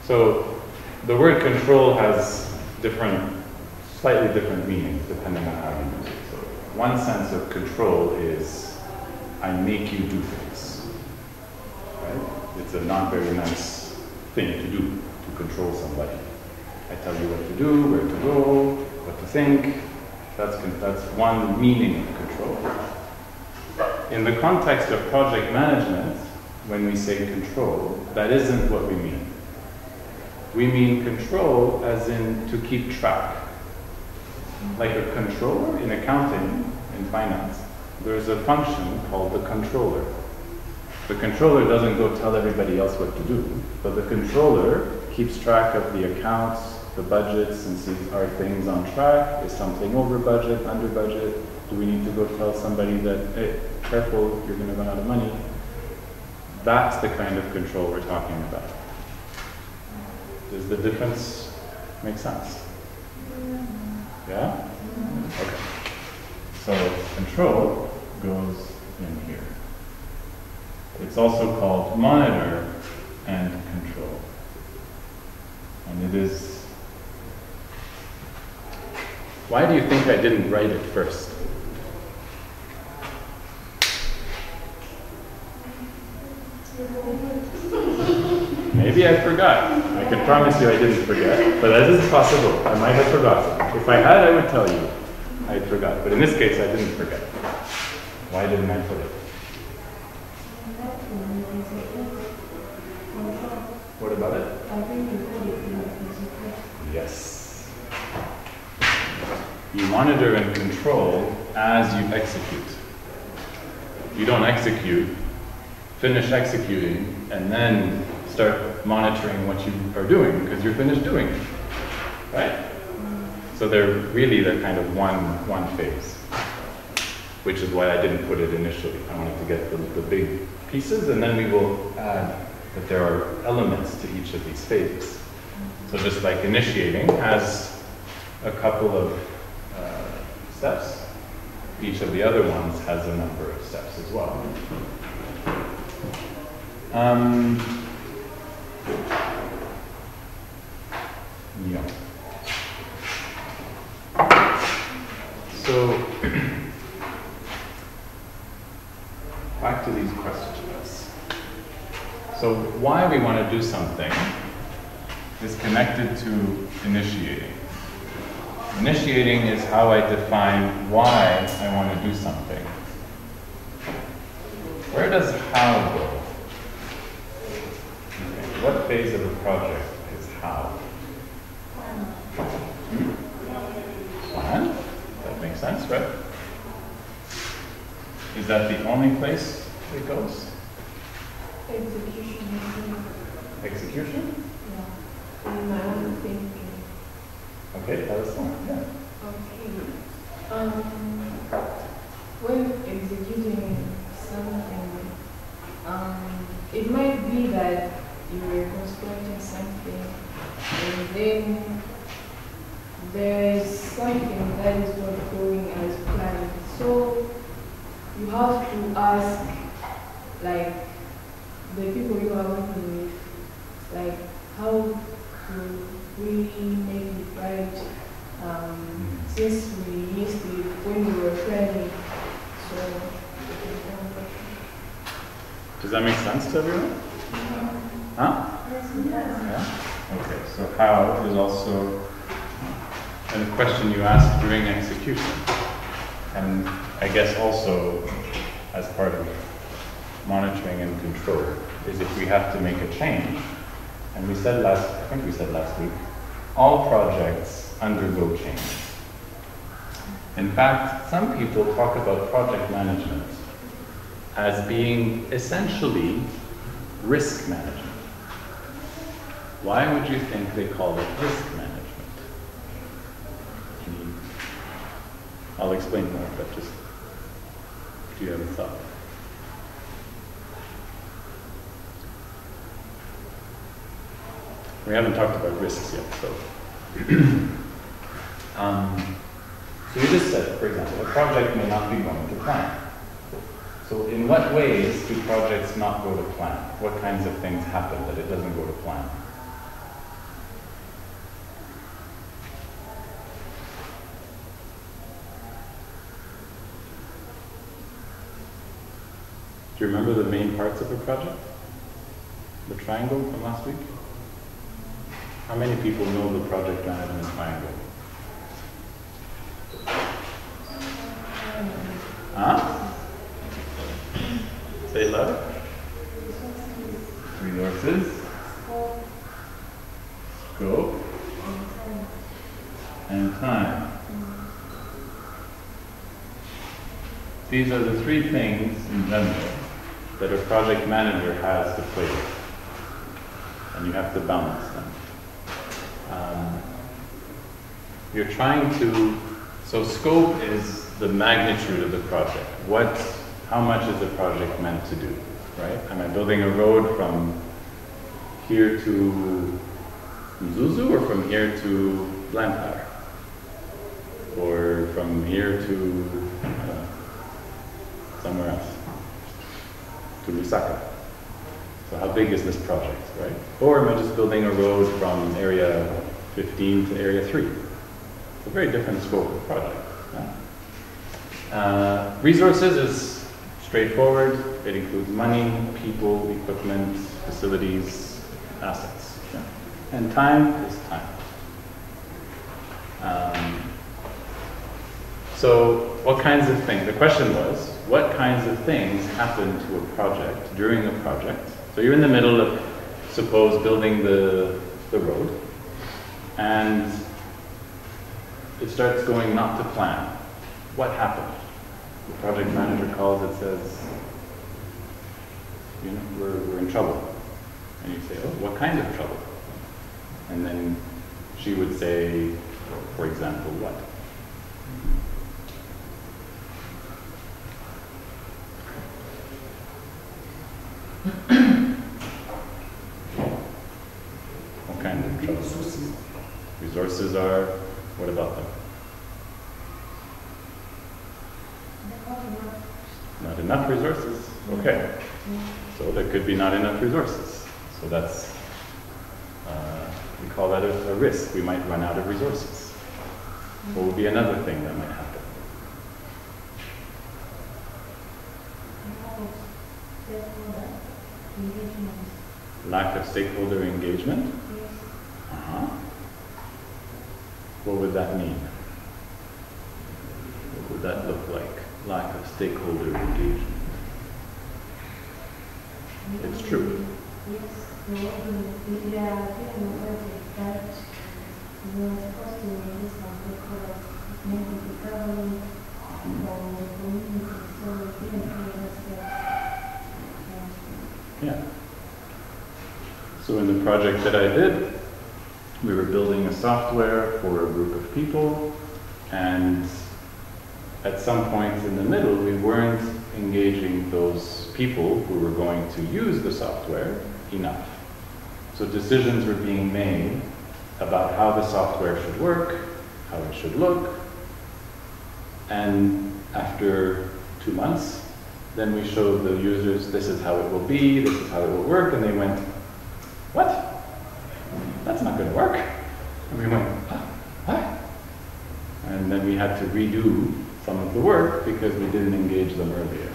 So the word control has slightly different meanings depending on how you use it. So one sense of control is I make you do things, right? It's a not very nice thing to do, to control somebody. I tell you what to do, where to go, what to think. That's one meaning of control. In the context of project management, when we say control, that isn't what we mean. We mean control as in to keep track. Like a controller in accounting, in finance, there's a function called the controller. The controller doesn't go tell everybody else what to do, but the controller keeps track of the accounts, the budgets, and sees are things on track, is something over budget, under budget, do we need to go tell somebody that, hey, careful, you're going to run out of money. That's the kind of control we're talking about. Does the difference make sense? Yeah? Okay. So control goes in here. It's also called monitor and control. And it is... Why do you think I didn't write it first? Maybe I forgot. I can promise you I didn't forget, but that is possible. I might have forgotten. If I had, I would tell you I forgot. But in this case, I didn't forget. Why didn't I put it? What about it? Yes. You monitor and control as you execute. You don't execute, finish executing, and then start monitoring what you are doing because you're finished doing it, right? So they're kind of one phase, which is why I didn't put it initially. I wanted to get the big pieces, and then we will add that there are elements to each of these phases. So just like initiating has a couple of steps, each of the other ones has a number of steps as well. Yeah. So, back to these questions. So why we want to do something is connected to initiating. Initiating is how I define why I want to do something. Where does how go? Okay. What phase of a project is how? Plan? That makes sense, right? Is that the only place it goes? Execution. Execution? Yeah. In my own thinking. Okay, that was fun. Yeah. Okay. When executing something, it might be that you were constructing something and then there's something that is not going as planned. So you have to ask, like, the people you are working with, like, how could we make it right? Since we missed it when we were planning, so. Does that make sense to everyone? Huh? Yeah? Okay, so how is also a question you asked during execution. And I guess also as part of monitoring and control is if we have to make a change. And we said I think we said last week, all projects undergo change. In fact, some people talk about project management as being essentially risk management. Why would you think they call it risk management? I'll explain more, but just, do you have a thought? We haven't talked about risks yet, so. So you just said, for example, a project may not be going to plan. So in what ways do projects not go to plan? What kinds of things happen that it doesn't go to plan? Do you remember the main parts of a project? The triangle from last week? How many people know the project management triangle? Huh? Say it louder. Resources, scope, and time. These are the three things in general that a project manager has to play with. And you have to balance them. You're trying to, so scope is the magnitude of the project. How much is the project meant to do, right? Am I building a road from here to Mzuzu or from here to Blantyre? Or from here to somewhere else, to Lusaka? So how big is this project, right? Or am I just building a road from area 15 to area 3? It's a very different scope of project. Yeah? Resources is straightforward. It includes money, people, equipment, facilities, assets. Yeah? And time is time. So what kinds of things? The question was, what kinds of things happen to a project during a project? So you're in the middle of, suppose, building the road, and it starts going not to plan. What happened? The project manager calls, it says, we're in trouble. And you say, oh, what kind of trouble? And then she would say, for example, what? What kind of trouble? Resources are, what about them? Not enough resources. Okay. So there could be not enough resources. So that's, we call that a risk. We might run out of resources. What would be another thing that might happen? Lack of stakeholder engagement? Uh-huh. What would that mean? What would that look like? Lack of stakeholder engagement. It's true. from the community, so we can understand. Yeah. So in the project that I did, we were building a software for a group of people, and at some point in the middle, we weren't engaging those people who were going to use the software enough. So decisions were being made about how the software should work, how it should look, and after 2 months, then we showed the users, this is how it will be, this is how it will work, and they went, what? That's not going to work. And we went, what? And then we had to redo some of the work because we didn't engage them earlier.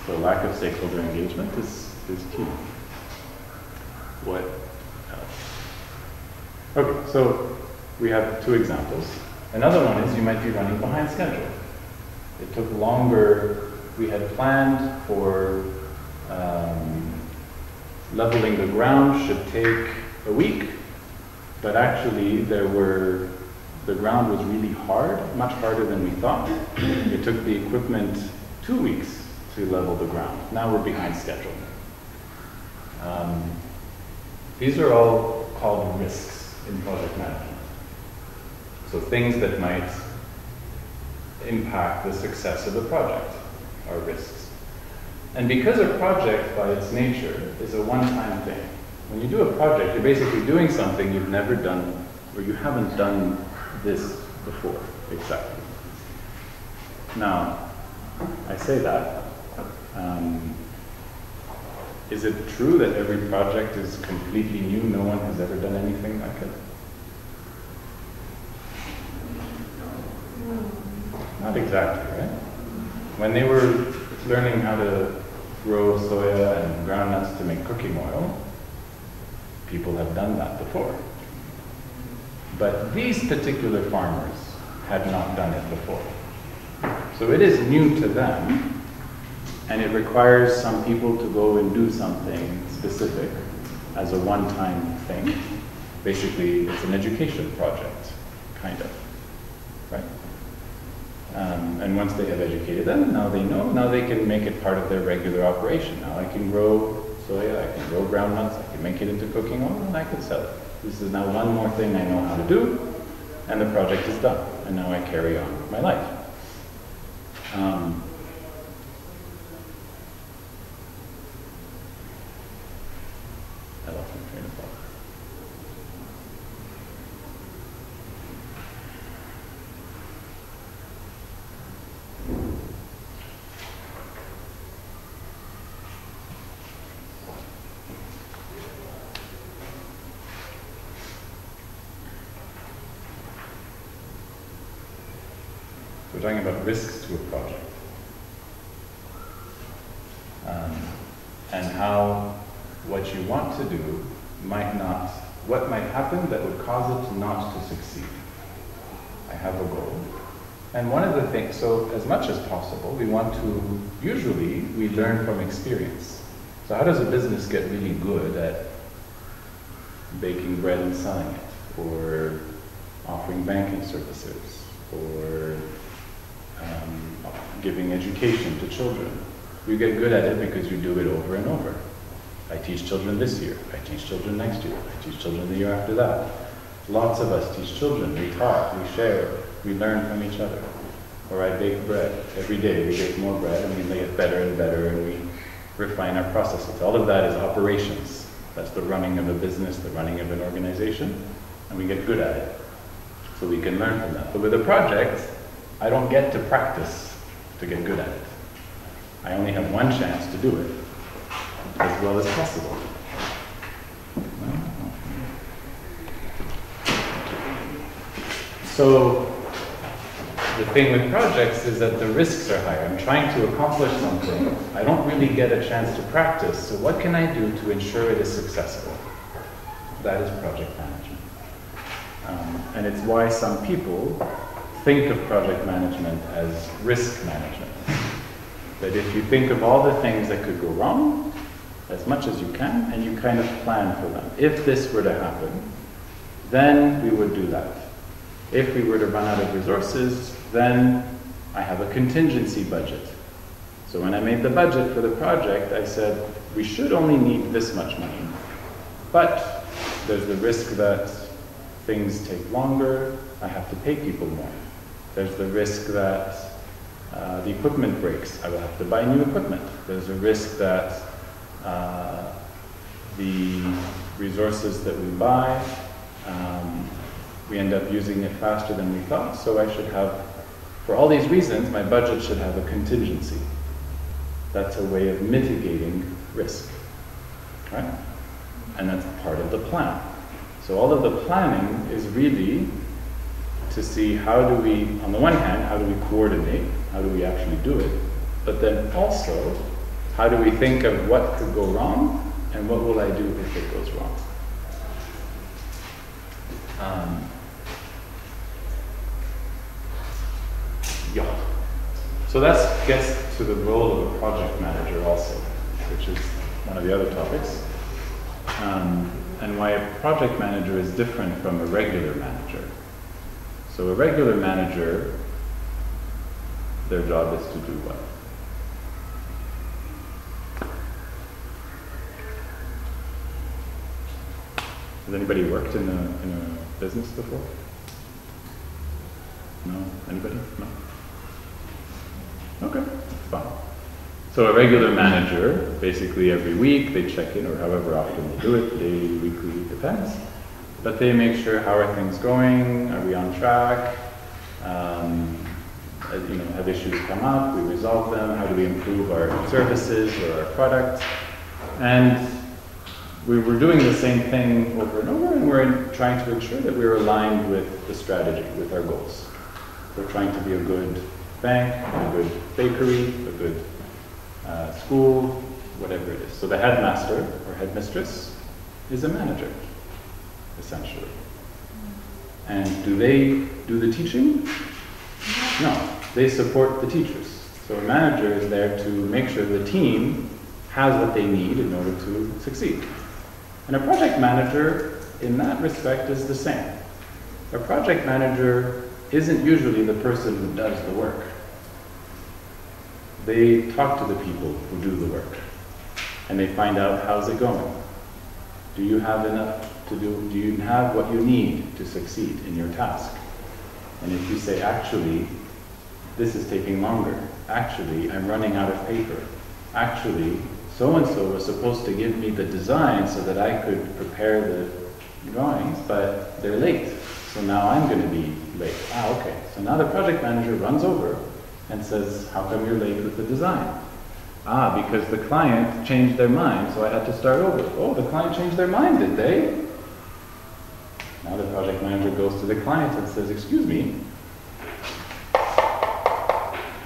So lack of stakeholder engagement is key. What else? Okay, so we have 2 examples. Another one is you might be running behind schedule. It took longer. We had planned for leveling the ground should take a week, but actually the ground was really hard, much harder than we thought. It took the equipment 2 weeks to level the ground. Now we're behind schedule. These are all called risks in project management. So things that might impact the success of the project are risks. And because a project by its nature is a one-time thing, when you do a project, you're basically doing something you've never done, or you haven't done this before, exactly. Now, I say that. Is it true that every project is completely new? No one has ever done anything like it? Not exactly, right? When they were learning how to grow soya and groundnuts to make cooking oil, people have done that before. But these particular farmers had not done it before. So it is new to them, and it requires some people to go and do something specific as a one-time thing. Basically, it's an education project, kind of, right? And once they have educated them, now they know, now they can make it part of their regular operation. Now I can grow soya, I can grow groundnuts, I can make it into cooking oil, and I can sell it. This is now one more thing I know how to do, and the project is done. And now I carry on with my life. I lost my train of thought. We're talking about risks to a project. And how what you want to do might not, what might happen that would cause it not to succeed. I have a goal. And one of the things, so as much as possible, we want to, usually we learn from experience. So how does a business get really good at baking bread and selling it, or offering banking services, or giving education to children? You get good at it because you do it over and over. I teach children this year, I teach children next year, I teach children the year after that. Lots of us teach children, we talk, we share, we learn from each other. Or I bake bread. Every day we bake more bread and we make it better and better, and we refine our processes. All of that is operations. That's the running of a business, the running of an organization, and we get good at it. So we can learn from that. But with a project, I don't get to practice to get good at it. I only have one chance to do it as well as possible. So the thing with projects is that the risks are higher. I'm trying to accomplish something. I don't really get a chance to practice. So what can I do to ensure it is successful? That is project management. And it's why some people think of project management as risk management. That if you think of all the things that could go wrong, as much as you can, and you kind of plan for them. If this were to happen, then we would do that. If we were to run out of resources, then I have a contingency budget. So when I made the budget for the project, I said, we should only need this much money. But there's the risk that things take longer, I have to pay people more. There's the risk that the equipment breaks, I will have to buy new equipment. There's a risk that the resources that we buy, we end up using it faster than we thought, so I should have, for all these reasons, my budget should have a contingency. That's a way of mitigating risk, right? And that's part of the plan. So all of the planning is really to see how do we, on the one hand, how do we coordinate, how do we actually do it, but then also, how do we think of what could go wrong, and what will I do if it goes wrong? Yeah. So that gets to the role of a project manager also, which is one of the other topics. And why a project manager is different from a regular manager. So a regular manager, their job is to do what? Has anybody worked in a business before? No? Anybody? No? Okay, that's fine. So a regular manager, basically every week, they check in, or however often they do it, daily, weekly, depends. But they make sure, how are things going? Are we on track? Have issues come up? We resolve them. How do we improve our services or our product? And we were doing the same thing over and over, and we're trying to ensure that we're aligned with the strategy, with our goals. We're trying to be a good bank, a good bakery, a good school, whatever it is. So the headmaster or headmistress is a manager, essentially. And do they do the teaching? No, they support the teachers. So a manager is there to make sure the team has what they need in order to succeed. And a project manager, in that respect, is the same. A project manager isn't usually the person who does the work. They talk to the people who do the work, and they find out, how's it going? Do you have enough to do? Do you have what you need to succeed in your task? And if you say, actually, this is taking longer. Actually, I'm running out of paper. Actually, so-and-so was supposed to give me the design so that I could prepare the drawings, but they're late. So now I'm going to be late. Okay. So now the project manager runs over and says, how come you're late with the design? Because the client changed their mind, so I had to start over. Oh, the client changed their mind, did they? Now the project manager goes to the client and says, excuse me,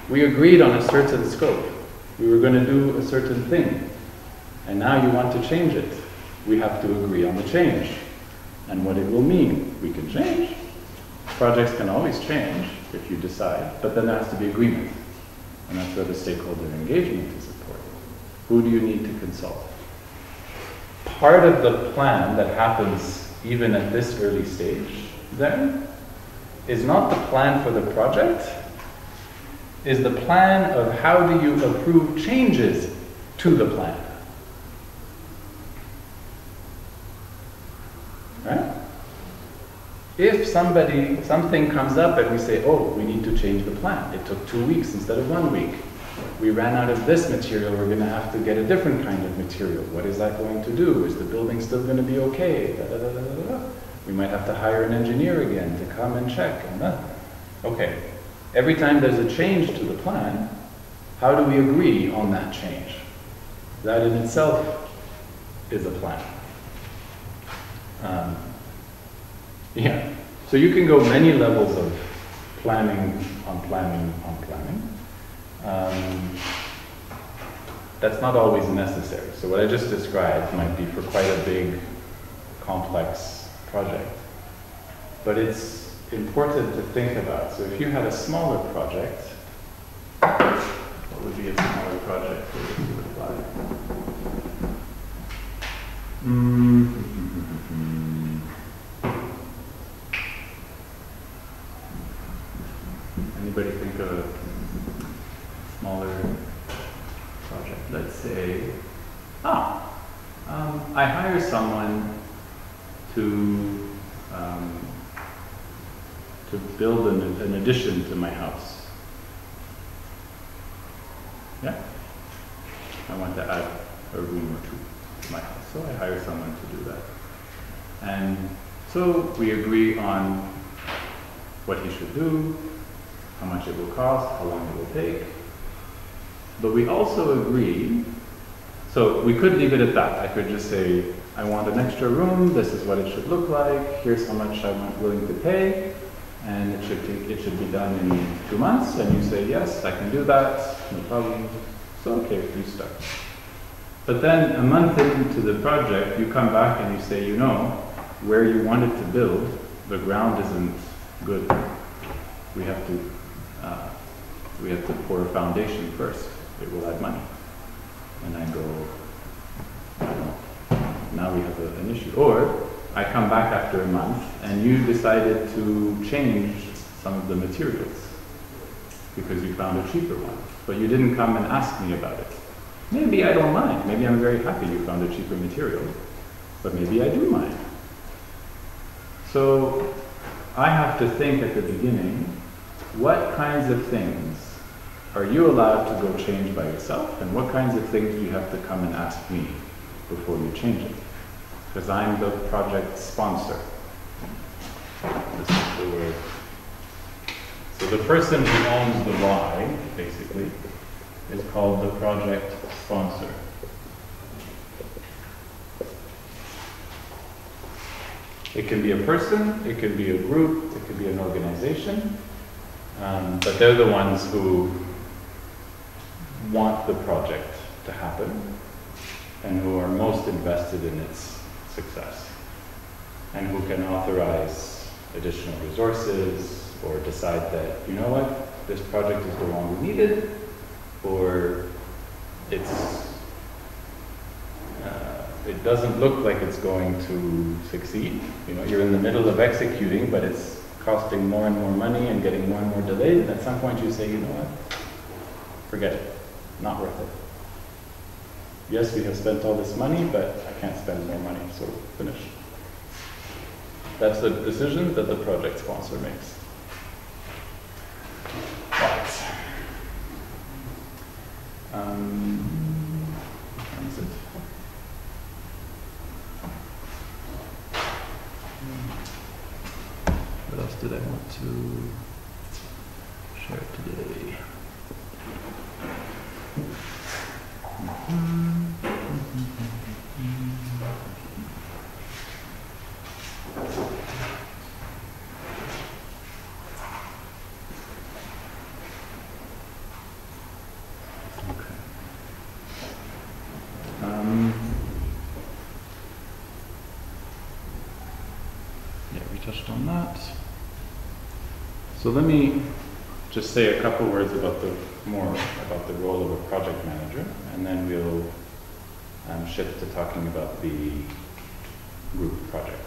we agreed on a certain scope. We were going to do a certain thing, and now you want to change it. We have to agree on the change and what it will mean. We can change. Projects can always change if you decide, but then there has to be agreement. And that's where the stakeholder engagement is important. Who do you need to consult? Part of the plan that happens even at this early stage then is not the plan for the project, is the plan of how do you approve changes to the plan. Right? If something comes up and we say, oh, we need to change the plan. It took 2 weeks instead of 1 week. We ran out of this material, we're going to have to get a different kind of material. What is that going to do? Is the building still going to be okay? Da, da, da, da, da, da. We might have to hire an engineer again to come and check. Okay. Every time there's a change to the plan, how do we agree on that change? That in itself is a plan. Yeah. So you can go many levels of planning on planning on planning. That's not always necessary. So what I just described might be for quite a big, complex project. But it's important to think about. So if you had a smaller project, what would be a smaller project for you to apply? Anybody think of I hire someone to build an addition to my house. Yeah? I want to add a room or two to my house, so I hire someone to do that. And so we agree on what he should do, how much it will cost, how long it will take. But we also agree, so we could leave it at that. I could just say, I want an extra room, this is what it should look like, here's how much I'm willing to pay, and it should be done in 2 months, and you say, yes, I can do that, no problem. So okay, you start. But then a month into the project, you come back and you say, you know, where you wanted to build, the ground isn't good. We have to pour a foundation first. It will add money. And I go, I don't know, now we have an issue. Or I come back after a month and you decided to change some of the materials because you found a cheaper one. But you didn't come and ask me about it. Maybe I don't mind. Maybe I'm very happy you found a cheaper material. But maybe I do mind. So I have to think at the beginning, what kinds of things are you allowed to go change by yourself, and what kinds of things do you have to come and ask me before you change it? Because I'm the project sponsor. This is the word. So the person who owns the why, basically, is called the project sponsor. It can be a person, it can be a group, it could be an organization, but they're the ones who want the project to happen and who are most invested in its success and who can authorize additional resources or decide that, you know what, this project is no longer needed, or it doesn't look like it's going to succeed. You know, you're in the middle of executing, but it's costing more and more money and getting more and more delayed. And at some point you say, you know what, forget it, not worth it. Yes, we have spent all this money, but I can't spend more money, so finish. That's the decision that the project sponsor makes. But, that's it. What else did I want to share today? Yeah, we touched on that. So let me just say a couple words about the role of a project manager, and then we'll shift to talking about the group project.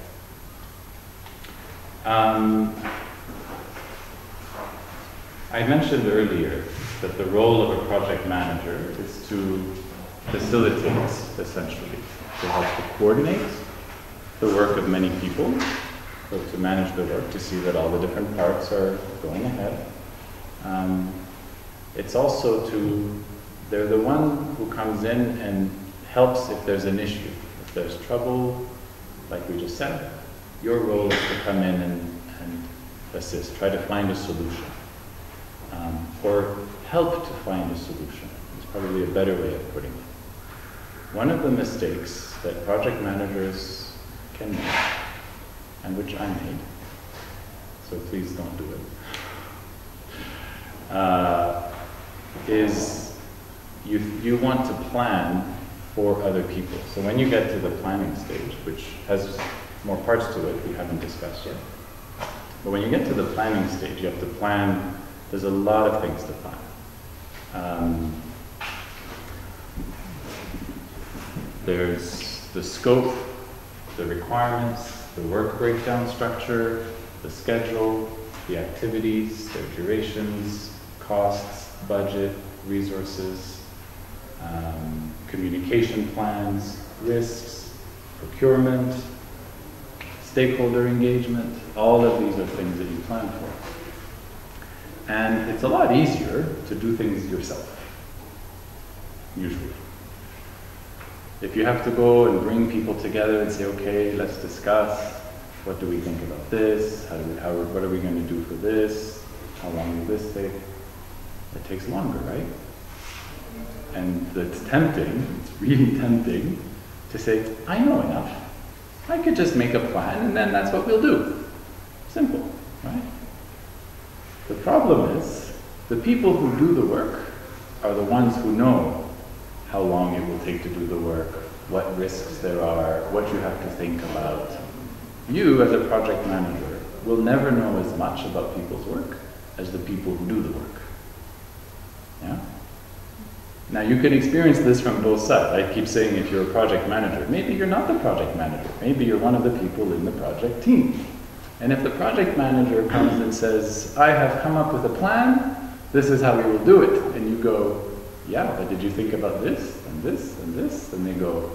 I mentioned earlier that the role of a project manager is to facilitate, essentially, to help to coordinate the work of many people, so to manage the work, to see that all the different parts are going ahead. It's also they're the one who comes in and helps if there's an issue. If there's trouble, like we just said, your role is to come in and assist, try to find a solution. Or help to find a solution. It's probably a better way of putting it. One of the mistakes that project managers can make, and which I made, so please don't do it, is you want to plan for other people. So when you get to the planning stage, which has more parts to it we haven't discussed yet, but when you get to the planning stage, you have to plan. There's a lot of things to plan. There's the scope, the requirements, the work breakdown structure, the schedule, the activities, their durations, costs, budget, resources, communication plans, risks, procurement, stakeholder engagement. All of these are things that you plan for. And it's a lot easier to do things yourself, usually. If you have to go and bring people together and say, okay, let's discuss, what do we think about this? What are we going to do for this? How long will this take? It takes longer, right? And it's tempting, it's really tempting to say, I know enough. I could just make a plan and then that's what we'll do. Simple, right? The problem is, the people who do the work are the ones who know how long it will take to do the work, what risks there are, what you have to think about. You, as a project manager, will never know as much about people's work as the people who do the work. Yeah? Now you can experience this from both sides. I keep saying if you're a project manager, maybe you're not the project manager. Maybe you're one of the people in the project team. And if the project manager comes and says, I have come up with a plan, this is how we will do it. And you go, yeah, but did you think about this and this and this? And they go,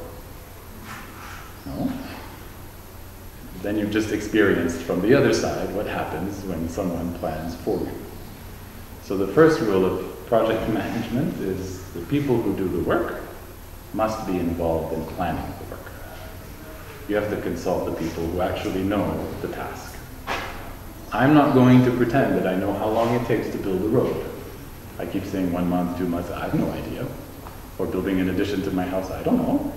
no. Then you've just experienced from the other side what happens when someone plans for you. So the first rule of project management is the people who do the work must be involved in planning the work. You have to consult the people who actually know the task. I'm not going to pretend that I know how long it takes to build a road. I keep saying 1 month, 2 months, I have no idea. Or building an addition to my house, I don't know.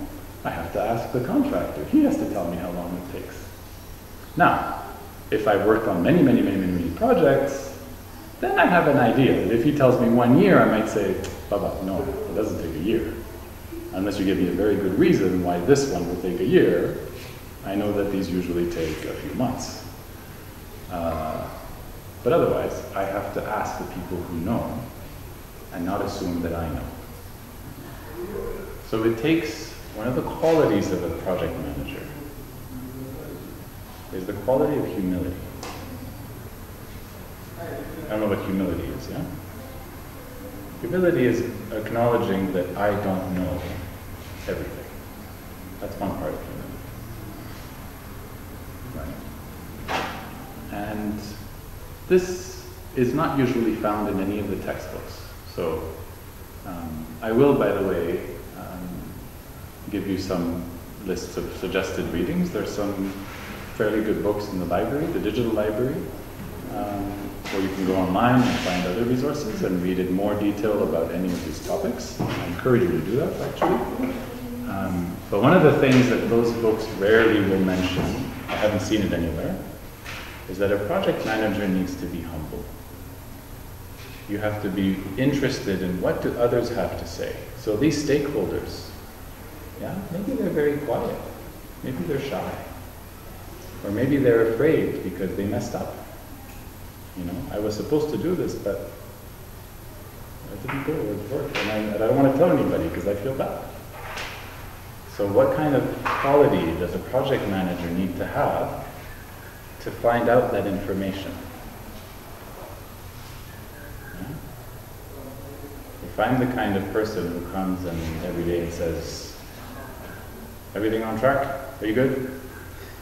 I have to ask the contractor. He has to tell me how long it takes. Now, if I've worked on many projects, then I have an idea that if he tells me 1 year, I might say, Baba, no, it doesn't take a year. Unless you give me a very good reason why this one will take a year, I know that these usually take a few months. But otherwise, I have to ask the people who know and not assume that I know. So it takes, one of the qualities of a project manager is the quality of humility. I don't know what humility is, yeah? Humility is acknowledging that I don't know everything. That's one part of humility. Right? And this is not usually found in any of the textbooks. So I will, by the way, give you some lists of suggested readings. There's some fairly good books in the library, the digital library, or you can go online and find other resources and read in more detail about any of these topics. I encourage you to do that, actually. But one of the things that those books rarely will mention, I haven't seen it anywhere, is that a project manager needs to be humble. You have to be interested in what do others have to say. So these stakeholders, yeah, maybe they're very quiet, maybe they're shy, or maybe they're afraid because they messed up. You know, I was supposed to do this, but I didn't go with work, and I don't want to tell anybody because I feel bad. So what kind of quality does a project manager need to have to find out that information? Yeah? If I'm the kind of person who comes and every day and says, everything on track? Are you good?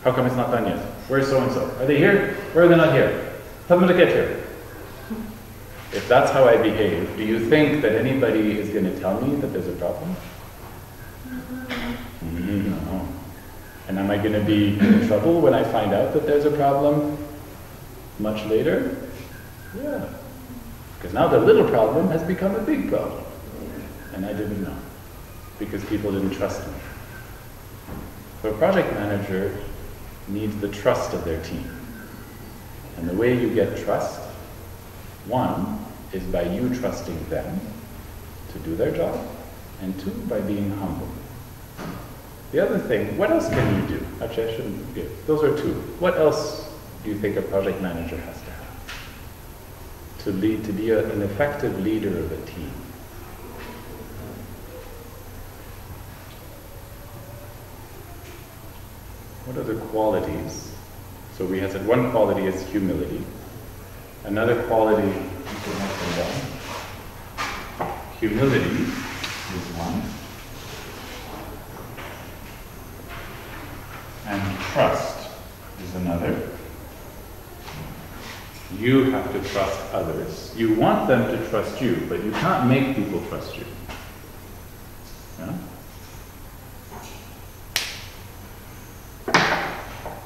How come it's not done yet? Where's so-and-so? Are they here? Where are they not here? Tell them to get here. If that's how I behave, do you think that anybody is going to tell me that there's a problem? No. And am I going to be in trouble when I find out that there's a problem much later? Yeah. Because now the little problem has become a big problem. And I didn't know. Because people didn't trust me. So a project manager needs the trust of their team. And the way you get trust, one, is by you trusting them to do their job, and two, by being humble. The other thing, what else can you do? Actually, I shouldn't give. Those are two. What else do you think a project manager has to have to lead, to be an effective leader of a team? What other qualities? So we had said one quality is humility. Another quality, humility is one. And trust is another. You have to trust others. You want them to trust you, but you can't make people trust you. Yeah?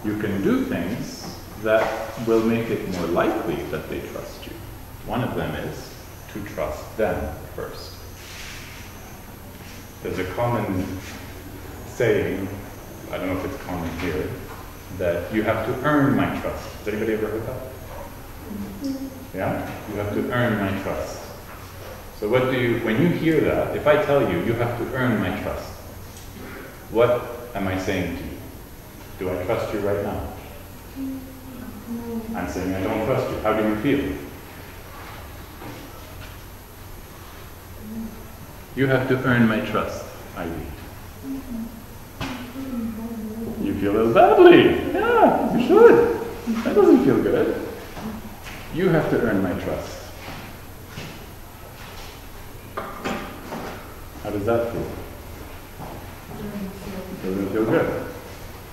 You can do things that will make it more likely that they trust you. One of them is to trust them first. There's a common saying, I don't know if it's common here, that you have to earn my trust. Has anybody ever heard that? Yeah? You have to earn my trust. So what do you, when you hear that, if I tell you, you have to earn my trust, what am I saying to you? Do I trust you right now? I'm saying I don't trust you. How do you feel? You have to earn my trust, Ivy. You feel a little badly. Yeah, you should. That doesn't feel good. You have to earn my trust. How does that feel? Doesn't feel good.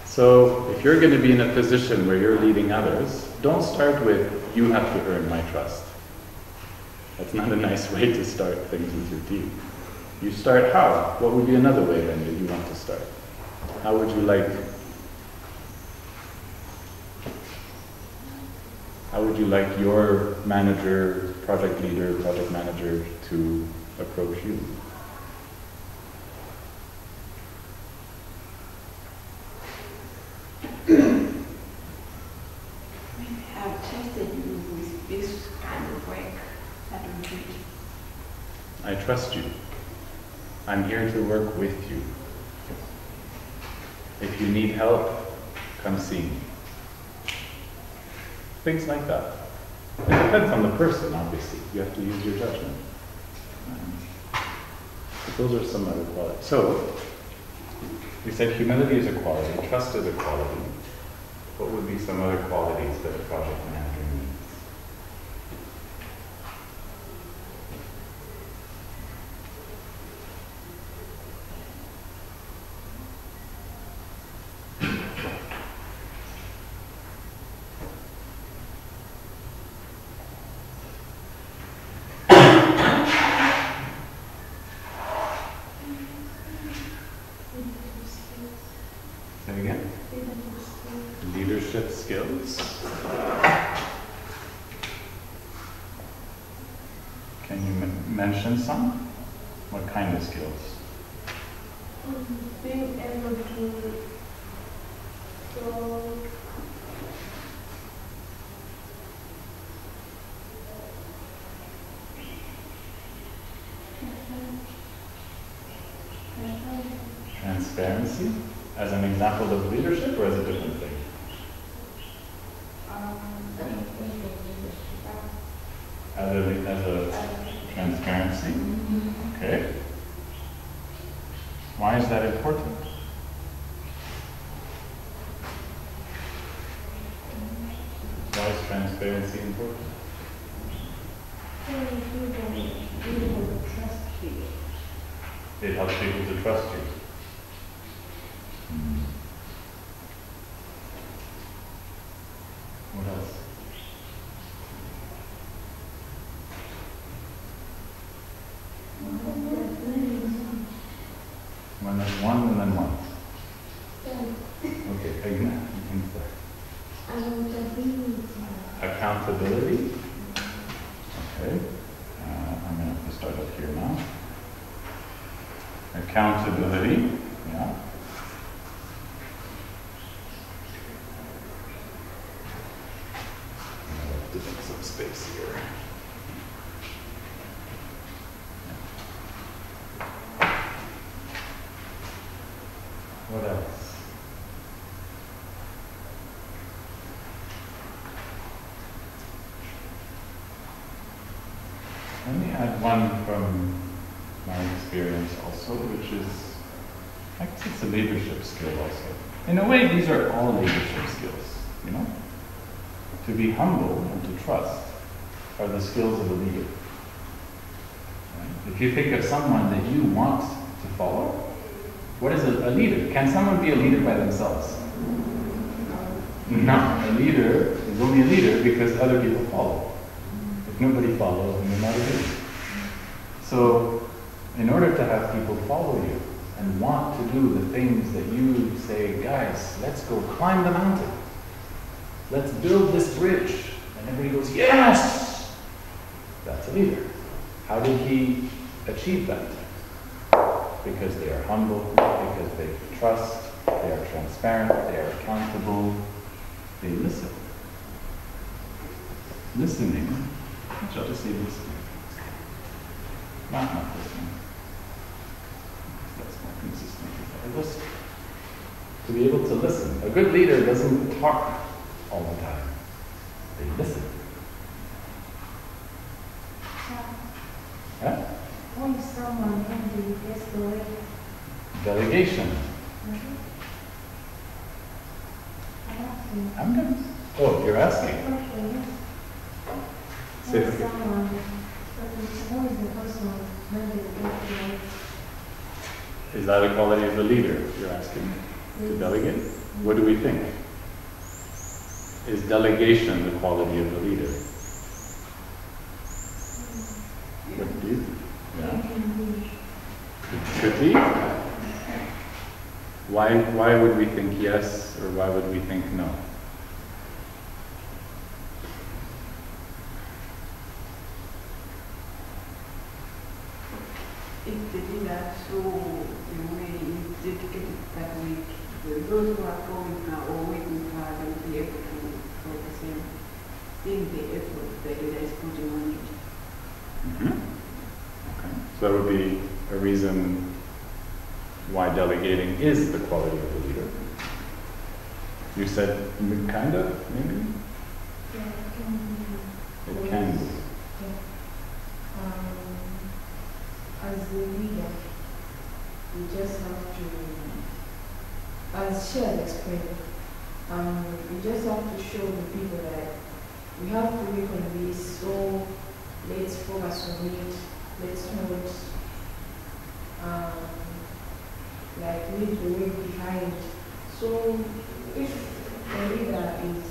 So if you're going to be in a position where you're leading others, don't start with, you have to earn my trust. That's not a nice way to start things with your team. You start how? What would be another way then that you want to start? How would you like your manager, project leader, project manager to approach you? I've trusted you with this kind of work that we do. I trust you. I'm here to work with you. If you need help, come see me. Things like that. It depends on the person, obviously. You have to use your judgment. But those are some other qualities. So, we said humility is a quality, trust is a quality. What would be some other qualities that a project manager needs? Say it again. Leadership skills. Can you mention some? What kind of skills? Being able to show Transparency as an example of leadership or as a different thing? As a transparency? Okay. Why is that important? Why is transparency important? It helps people to trust you. What else? When there's one and then one. Okay, Agna, you can start. Accountability. Okay. I'm going to have to start up here now. Accountability. Yeah. To make some space here. What else? Let me add one from my experience also, which is, actually it's a leadership skill also. In a way, these are all leadership skills, you know? To be humble and to trust are the skills of a leader. Right? If you think of someone that you want to follow, what is a leader? Can someone be a leader by themselves? No, a leader is only a leader because other people follow. If nobody follows, then you're not a leader. So, in order to have people follow you and want to do the things that you say, guys, let's go climb the mountain. Let's build this bridge. And everybody goes, yes! That's a leader. How did he achieve that? Because they are humble, because they trust, they are transparent, they are accountable, they listen. Listening, shall I just say listening? Not listening. That's more consistent. Listen. To be able to listen. A good leader doesn't talk all the time. They listen. Huh? When someone handles gets the way. Delegation. I'm done. Oh, you're asking. Say it again. Is that a quality of the leader you're asking to delegate? What do we think? Is delegation the quality of the leader? What do you think? Yeah. It could be. Why would we think yes, or why would we think no? If the leader show the way is dedicated that week, those who are following her or waiting for her will be able to do the same thing, the effort the leader is putting on it. Okay. So that would be a reason why delegating is the quality of the leader. You said kind of, maybe? Yeah, it can be. It can be. As the leader, we just have to, as Shell explained, we just have to show the people that we have to work on this, so let's focus on it, let's not like leave the work behind. So if the leader is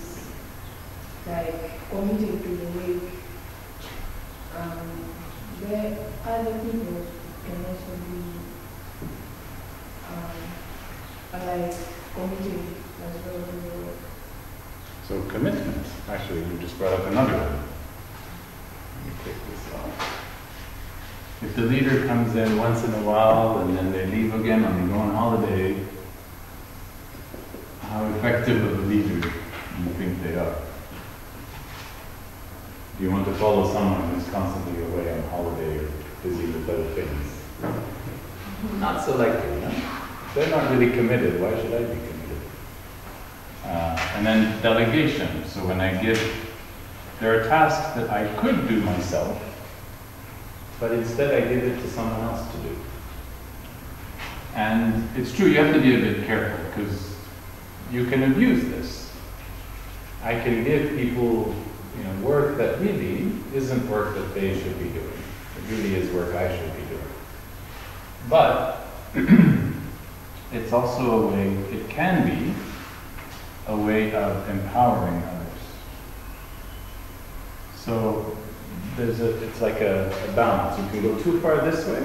like committed to the work, the other people can also be like committed as well to the work. So commitment, actually, you just brought up another one. Let me take this off. If the leader comes in once in a while and then they leave again and they go on holiday, how effective of a leader do you think they are? Do you want to follow someone who's constantly away on holiday or busy with other things? Not so likely, no? They're not really committed. Why should I be committed? And then delegation. So when I give, there are tasks that I could do myself, but instead I give it to someone else to do. And it's true, you have to be a bit careful because you can abuse this. I can give people work that really isn't work that they should be doing. It really is work I should be doing. But it's also a way, it can be a way of empowering others. So it's like a balance. You can go too far this way,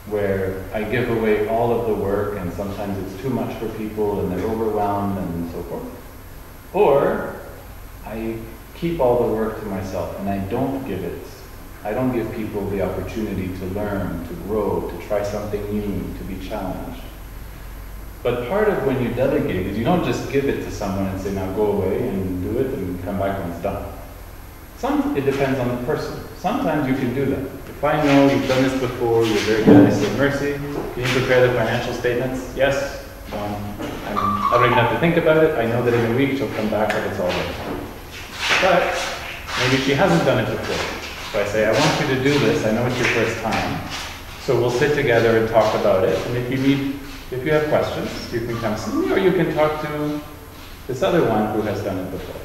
where I give away all of the work and sometimes it's too much for people and they're overwhelmed and so forth. Or I keep all the work to myself and I don't give people the opportunity to learn, to grow, to try something new, to be challenged. But part of when you delegate is you don't just give it to someone and say, now go away and do it and come back when it's done. It depends on the person. Sometimes you can do that. If I know you've done this before, you're very good, I say, Mercy, can you prepare the financial statements? Yes. I don't even have to think about it. I know that in a week she'll come back and it's all right. But maybe she hasn't done it before. So I say, I want you to do this. I know it's your first time. So we'll sit together and talk about it. And if you have questions, you can come see me or you can talk to this other one who has done it before.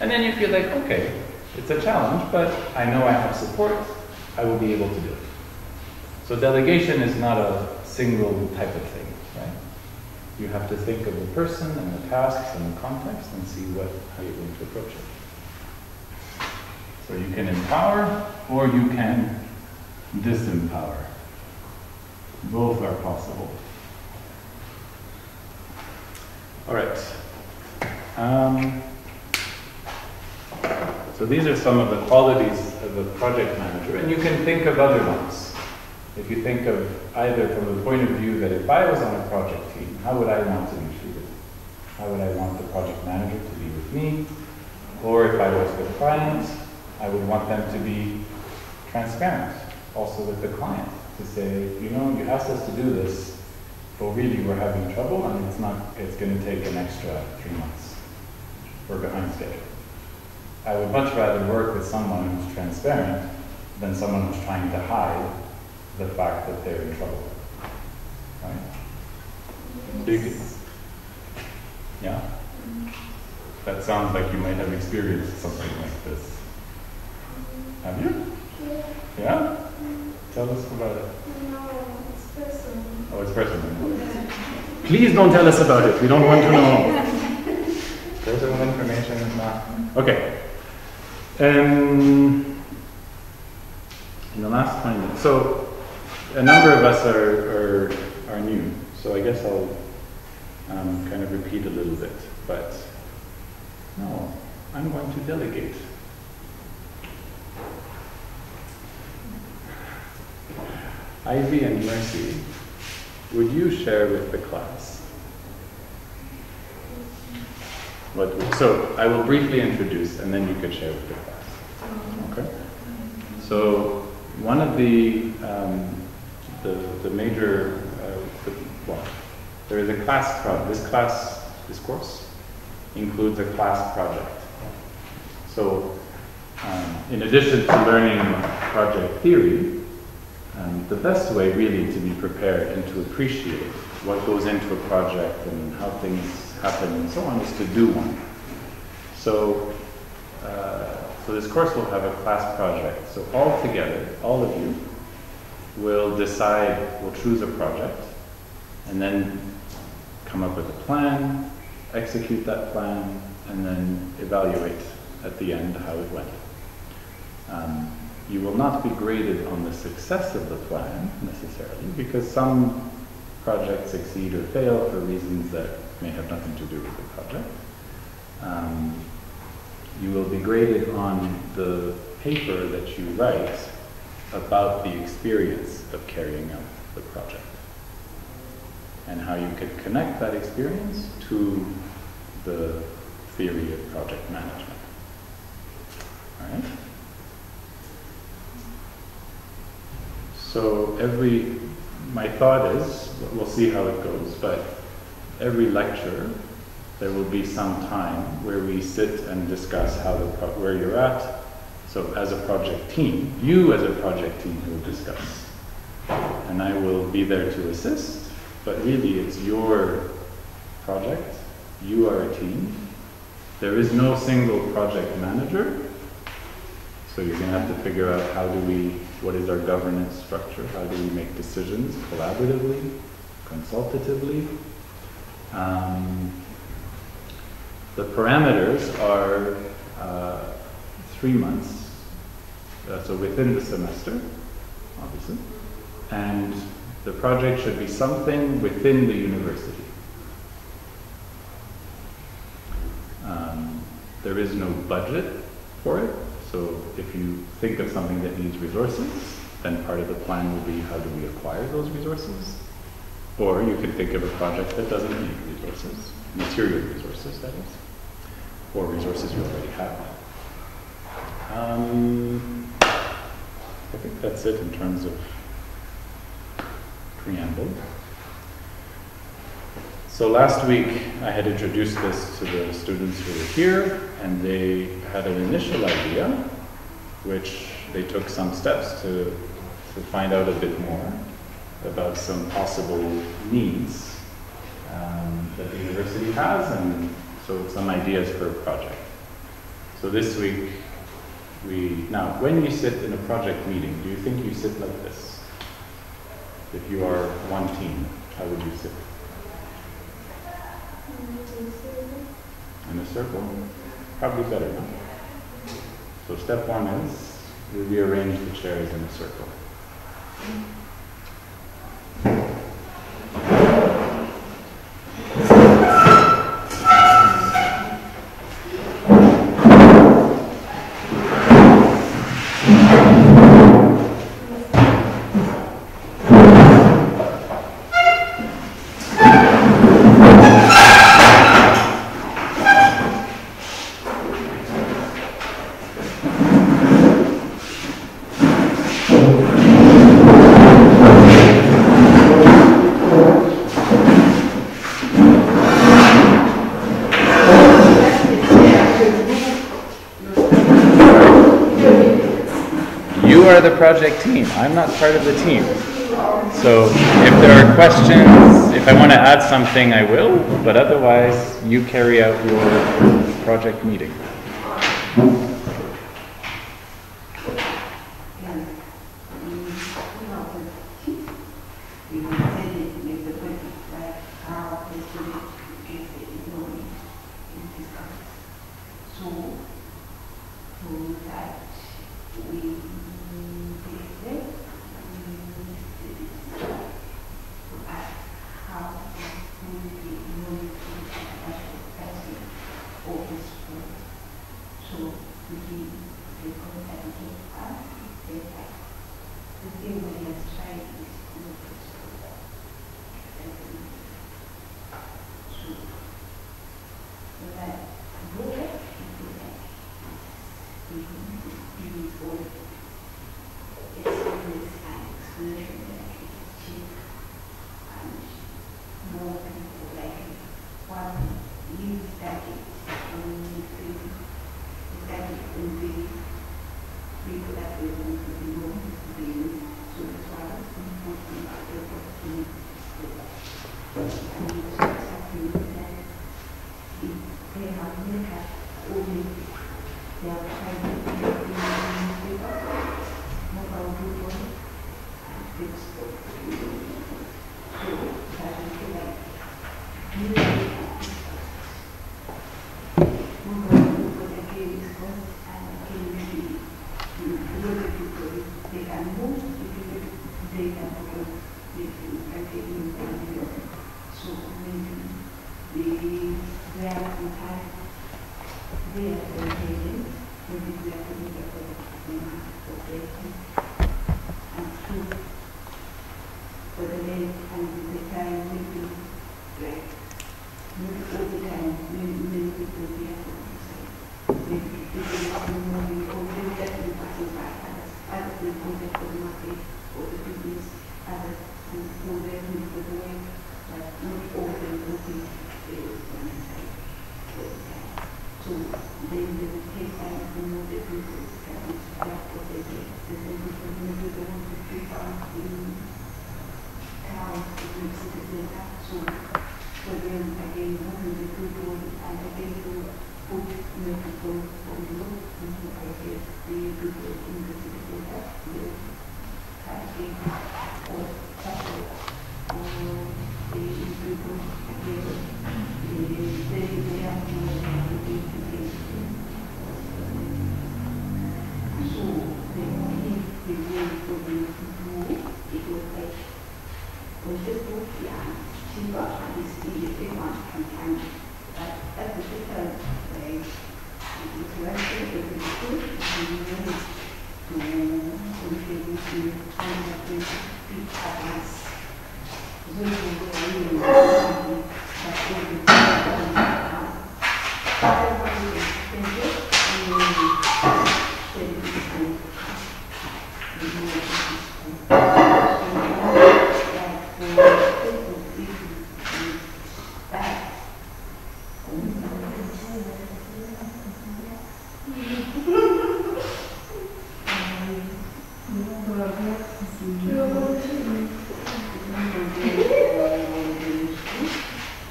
And then you feel like, okay, it's a challenge, but I know I have support. I will be able to do it. So delegation is not a single type of thing, right? You have to think of the person and the tasks and the context and see how you're going to approach it. So you can empower or you can disempower. Both are possible. All right. So these are some of the qualities of a project manager, and you can think of other ones. If you think of either from the point of view that if I was on a project team, how would I want to be treated? How would I want the project manager to be with me? Or if I was with clients, I would want them to be transparent, also with the client, to say, you know, you asked us to do this, but really we're having trouble and it's going to take an extra 3 months. We're behind schedule. I would much rather work with someone who's transparent than someone who's trying to hide the fact that they're in trouble. Right? So you can, yeah? That sounds like you might have experienced something like this. Have you? Yeah? Tell us about it. No, it's personal. Oh, it's personal. Please don't tell us about it. We don't want to know. Personal information is not. Okay. In the last 20 minutes. So, a number of us are new. So I guess I'll kind of repeat a little bit. But no, I'm going to delegate. Ivy and Mercy, would you share with the class? So I will briefly introduce, and then you could share with the class. Okay. So one of the major, there is a class project. This course includes a class project. So in addition to learning project theory, the best way really to be prepared and to appreciate what goes into a project and how things happen and so on is to do one. So, so this course will have a class project. So all together, all of you will choose a project and then come up with a plan, execute that plan, and then evaluate at the end how it went. You will not be graded on the success of the plan, necessarily, because some projects succeed or fail for reasons that may have nothing to do with the project. You will be graded on the paper that you write about the experience of carrying out the project, and how you could connect that experience to the theory of project management. All right? So my thought is, we'll see how it goes, but every lecture, there will be some time where we sit and discuss where you're at. So as a project team, you as a project team will discuss. And I will be there to assist, but really it's your project. You are a team. There is no single project manager. So you're going to have to figure out what is our governance structure? How do we make decisions collaboratively, consultatively? The parameters are 3 months, so within the semester, obviously, and the project should be something within the university. There is no budget for it. So if you think of something that needs resources, then part of the plan will be how do we acquire those resources? Or you can think of a project that doesn't need resources, material resources, that is, or resources you already have. I think that's it in terms of preamble. So last week I had introduced this to the students who were here, and they had an initial idea, which they took some steps to find out a bit more about some possible needs that the university has, and so some ideas for a project. So this week, now when you sit in a project meeting, do you think you sit like this? If you are one team, how would you sit? In a circle? Probably better, no? So step one is we rearrange the chairs in a circle. You are the project team. I'm not part of the team. So if there are questions, if I want to add something, I will, but otherwise you carry out your project meeting.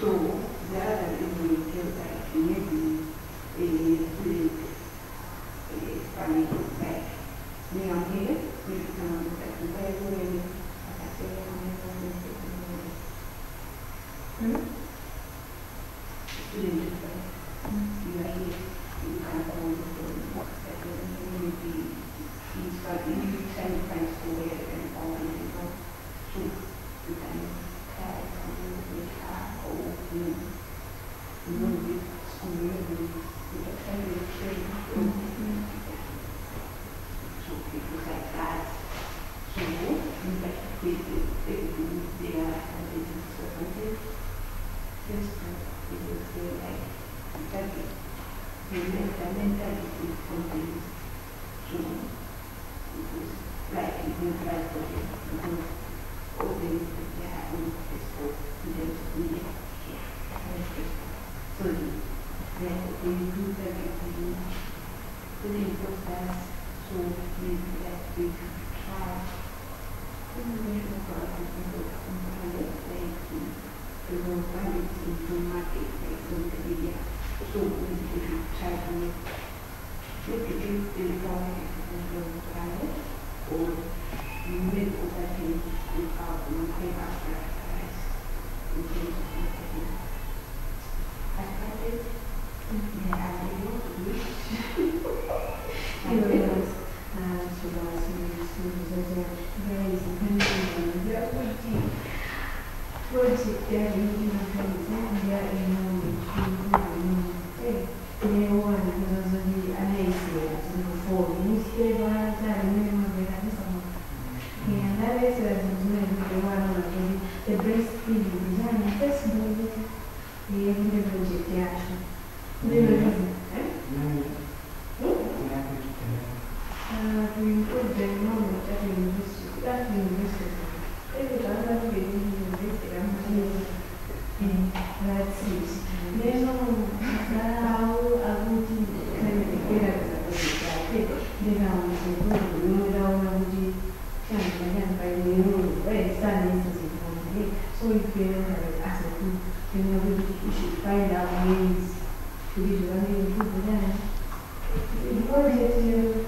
So So people like that. So in fact, they are business supported. Just they will say like that the mentality is something so because like even like because all the they have is for them to be so then they do everything really important so maybe like we try to make the product to go find it into market like social media. So we try to make the product and try it or make other things without paper price in terms of marketing. I started I did not wish I realized so there is a kind project that we do not have there in the breastfeeding design, first project, the project action. To improve the environment at university. Every time we university, that's it. Then how I would kind of get at the then I would say, so if you as a group, we should find out ways to be running people then. What did you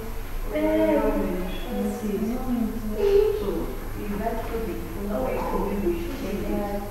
let's see. So if that could be we should say that.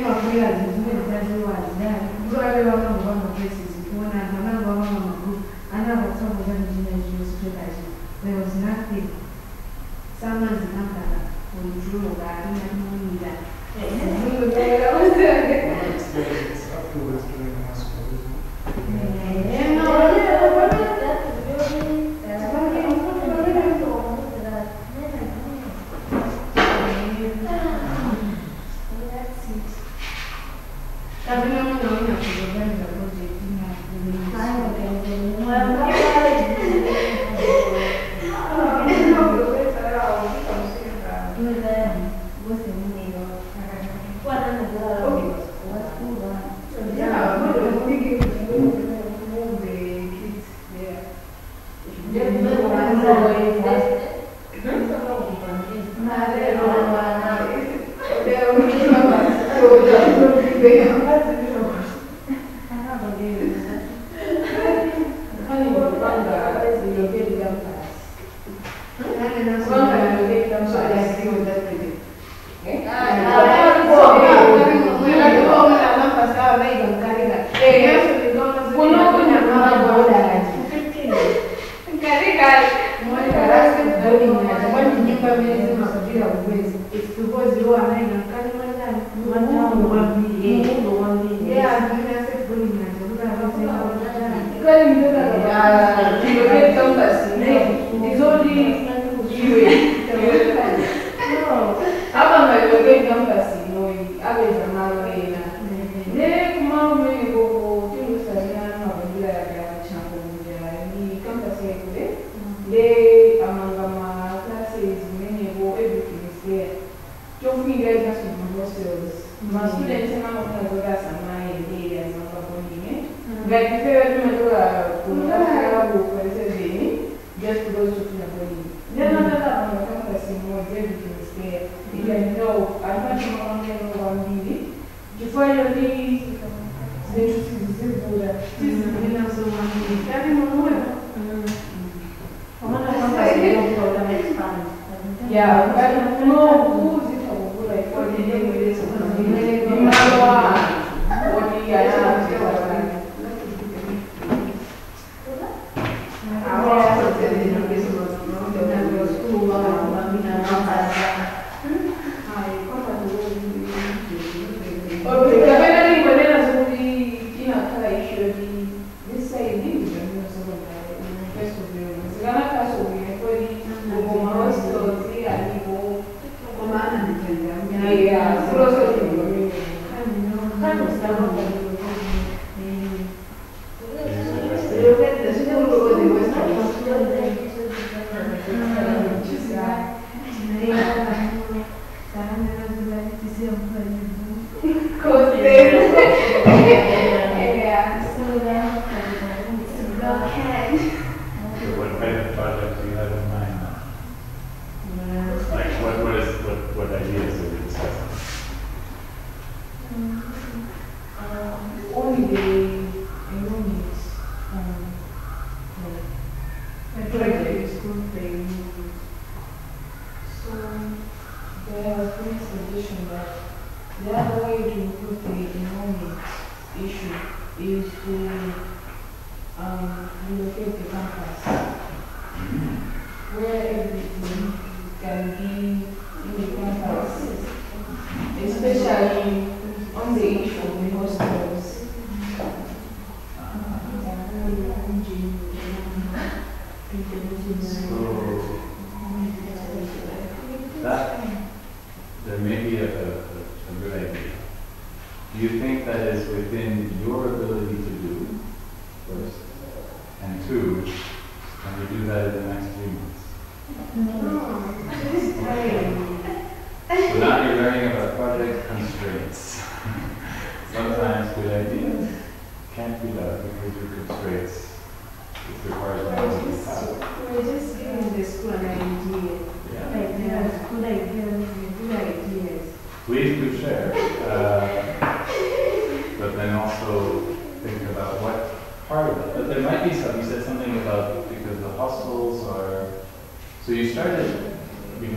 nemakwera zimweni dzadziwa dzidai kurave vakango vamaplaces kuona vanango vava mumagroup anavo kusangova nezvina zvinositodachi there was nothing someone's number kudruga arinamumira It's afterwards during high school, isn't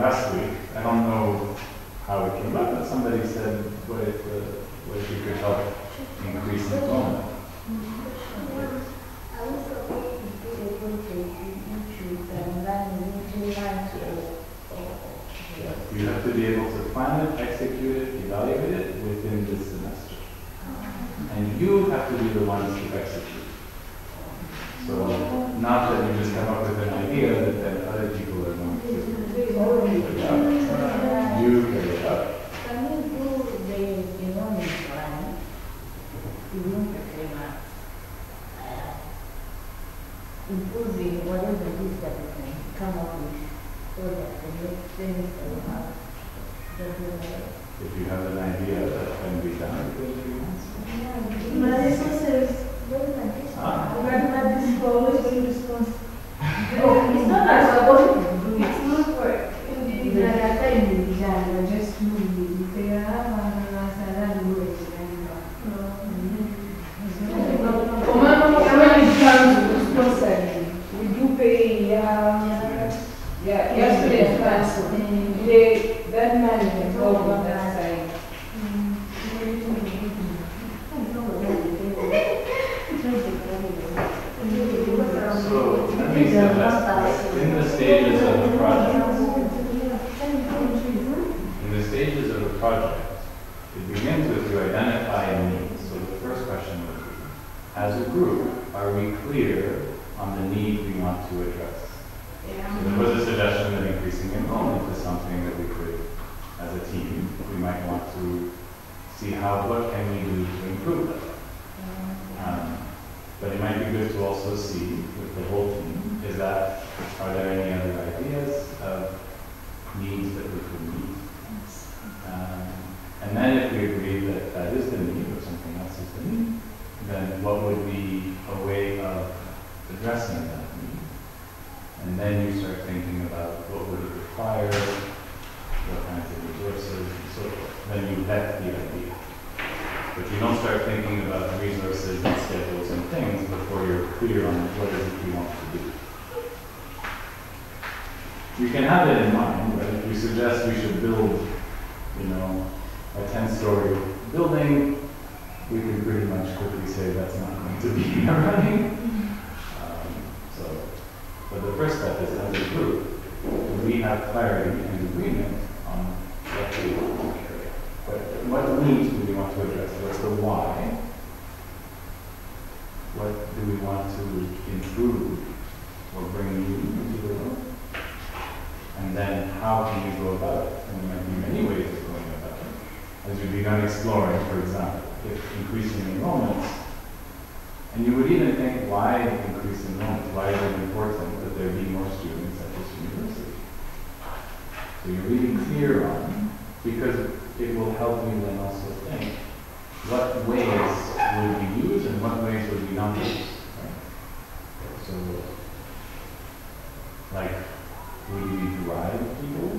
last week, I don't know how it came up, but somebody said, what if what if you could help increase enrollment? You have to be able to plan it, execute it, evaluate it within this semester. And you have to be the ones to execute. So, not that you just come up with an idea that then other people are going to carry it out. You carry it out. Improving whatever it is that we can come up with so that the next things that we have. If you have an idea that can be done within 3 months. But this also is this for always being responsible. It's not that we're going to do it. It's not for just moving. They are we do pay, student council. That money can go on that side. So, let me suggest, in the stages of the project, it begins with you identify a need. So the first question would be, as a group, are we clear on the need we want to address? So there was a suggestion that increasing enrollment is something that we could, as a team, we might want to see what can we do to improve that. But it might be good to also see with the whole team, are there any other ideas of needs that we could meet? And then if we agree that that is the need or something else is the need, then what would be a way of addressing that need? And then you start thinking about what would it require, what kinds of resources, and so forth. Then you vet the idea. But you don't start thinking about resources and schedules and things before you're clear on what it is you want to do. You can have it in mind, but if we suggest we should build, a 10-story building, we can pretty much quickly say that's not going to be in our running. But the first step is, as a group, we have clarity and agreement on what we want to carry out. What needs do we want to address? What's the why? What do we want to improve or bring new into the world? And then how can you go about it? And there might be many ways of going about it. As you begun exploring, for example, if increasing enrollments, and you would even think, why increase enrollments? Why is it important that there be more students at this university? So you're really clear on, because it will help you then also think, what ways would we use and what ways would we not use? Right? So, would we drive people?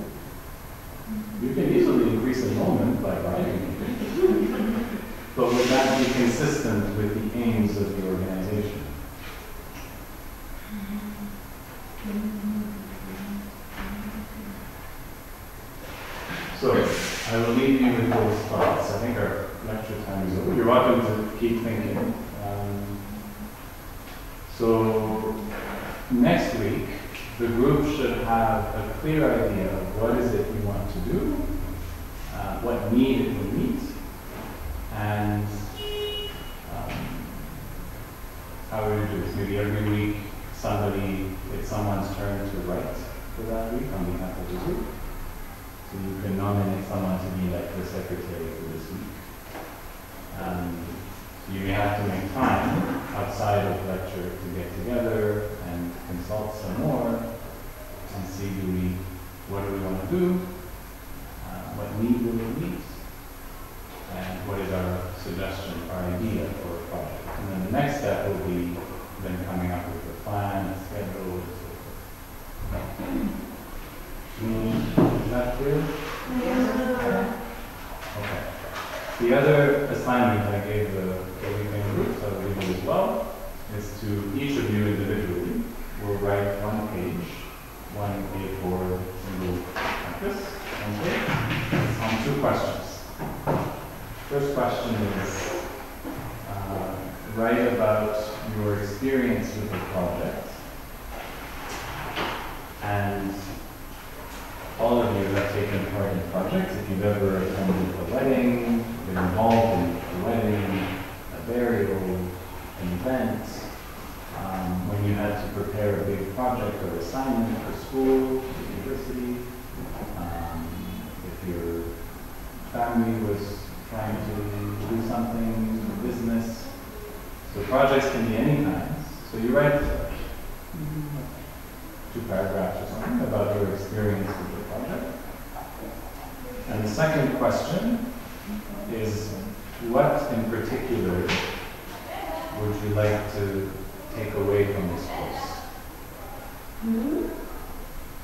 You can easily increase enrollment by driving people. But would that be consistent with the aims of the organization? So, I will leave you with those thoughts. I think our lecture time is over. You're welcome to keep thinking. So, next week, the group should have a clear idea of what is it we want to do, what need it will meet, and how we would do this. Maybe every week it's someone's turn to write for that week on behalf of the group. So you can nominate someone to be like the secretary for this week. You may have to make time outside of lecture to get together and consult some more and see what do we want to do, what need will we meet, and what is our suggestion, our idea for a project. And then the next step will be then coming up with a plan, a schedule, and so forth. Is that clear? Okay. The other assignment I gave the weekend groups, I will give you as well, is to each of you individually will write one page, one A4 single like this, on 2 questions. First question is, write about your experience with the project. And all of you have taken part in projects. If you've ever attended a wedding, been involved in a wedding, a burial, an event, when you had to prepare a big project or assignment for school, university, if your family was trying to do something, business. So projects can be any kinds. So you write 2 paragraphs or something about your experience with the project. And the second question is, what in particular would you like to take away from this course?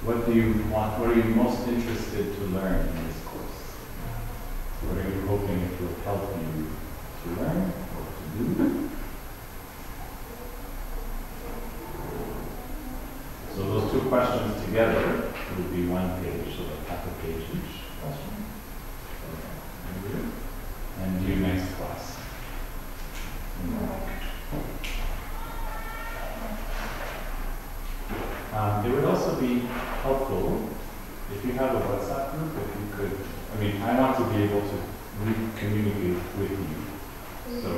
What do you want, what are you most interested to learn in this course? What are you hoping it will help you to learn or to do? So those 2 questions together would be 1 page, so like half a page each question. And you next class. It would also be helpful if you have a WhatsApp group, if you could, I mean, I want to be able to communicate with you. So,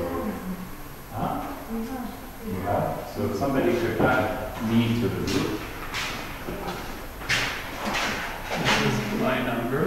you have? So if somebody could add me to the group. This is my number.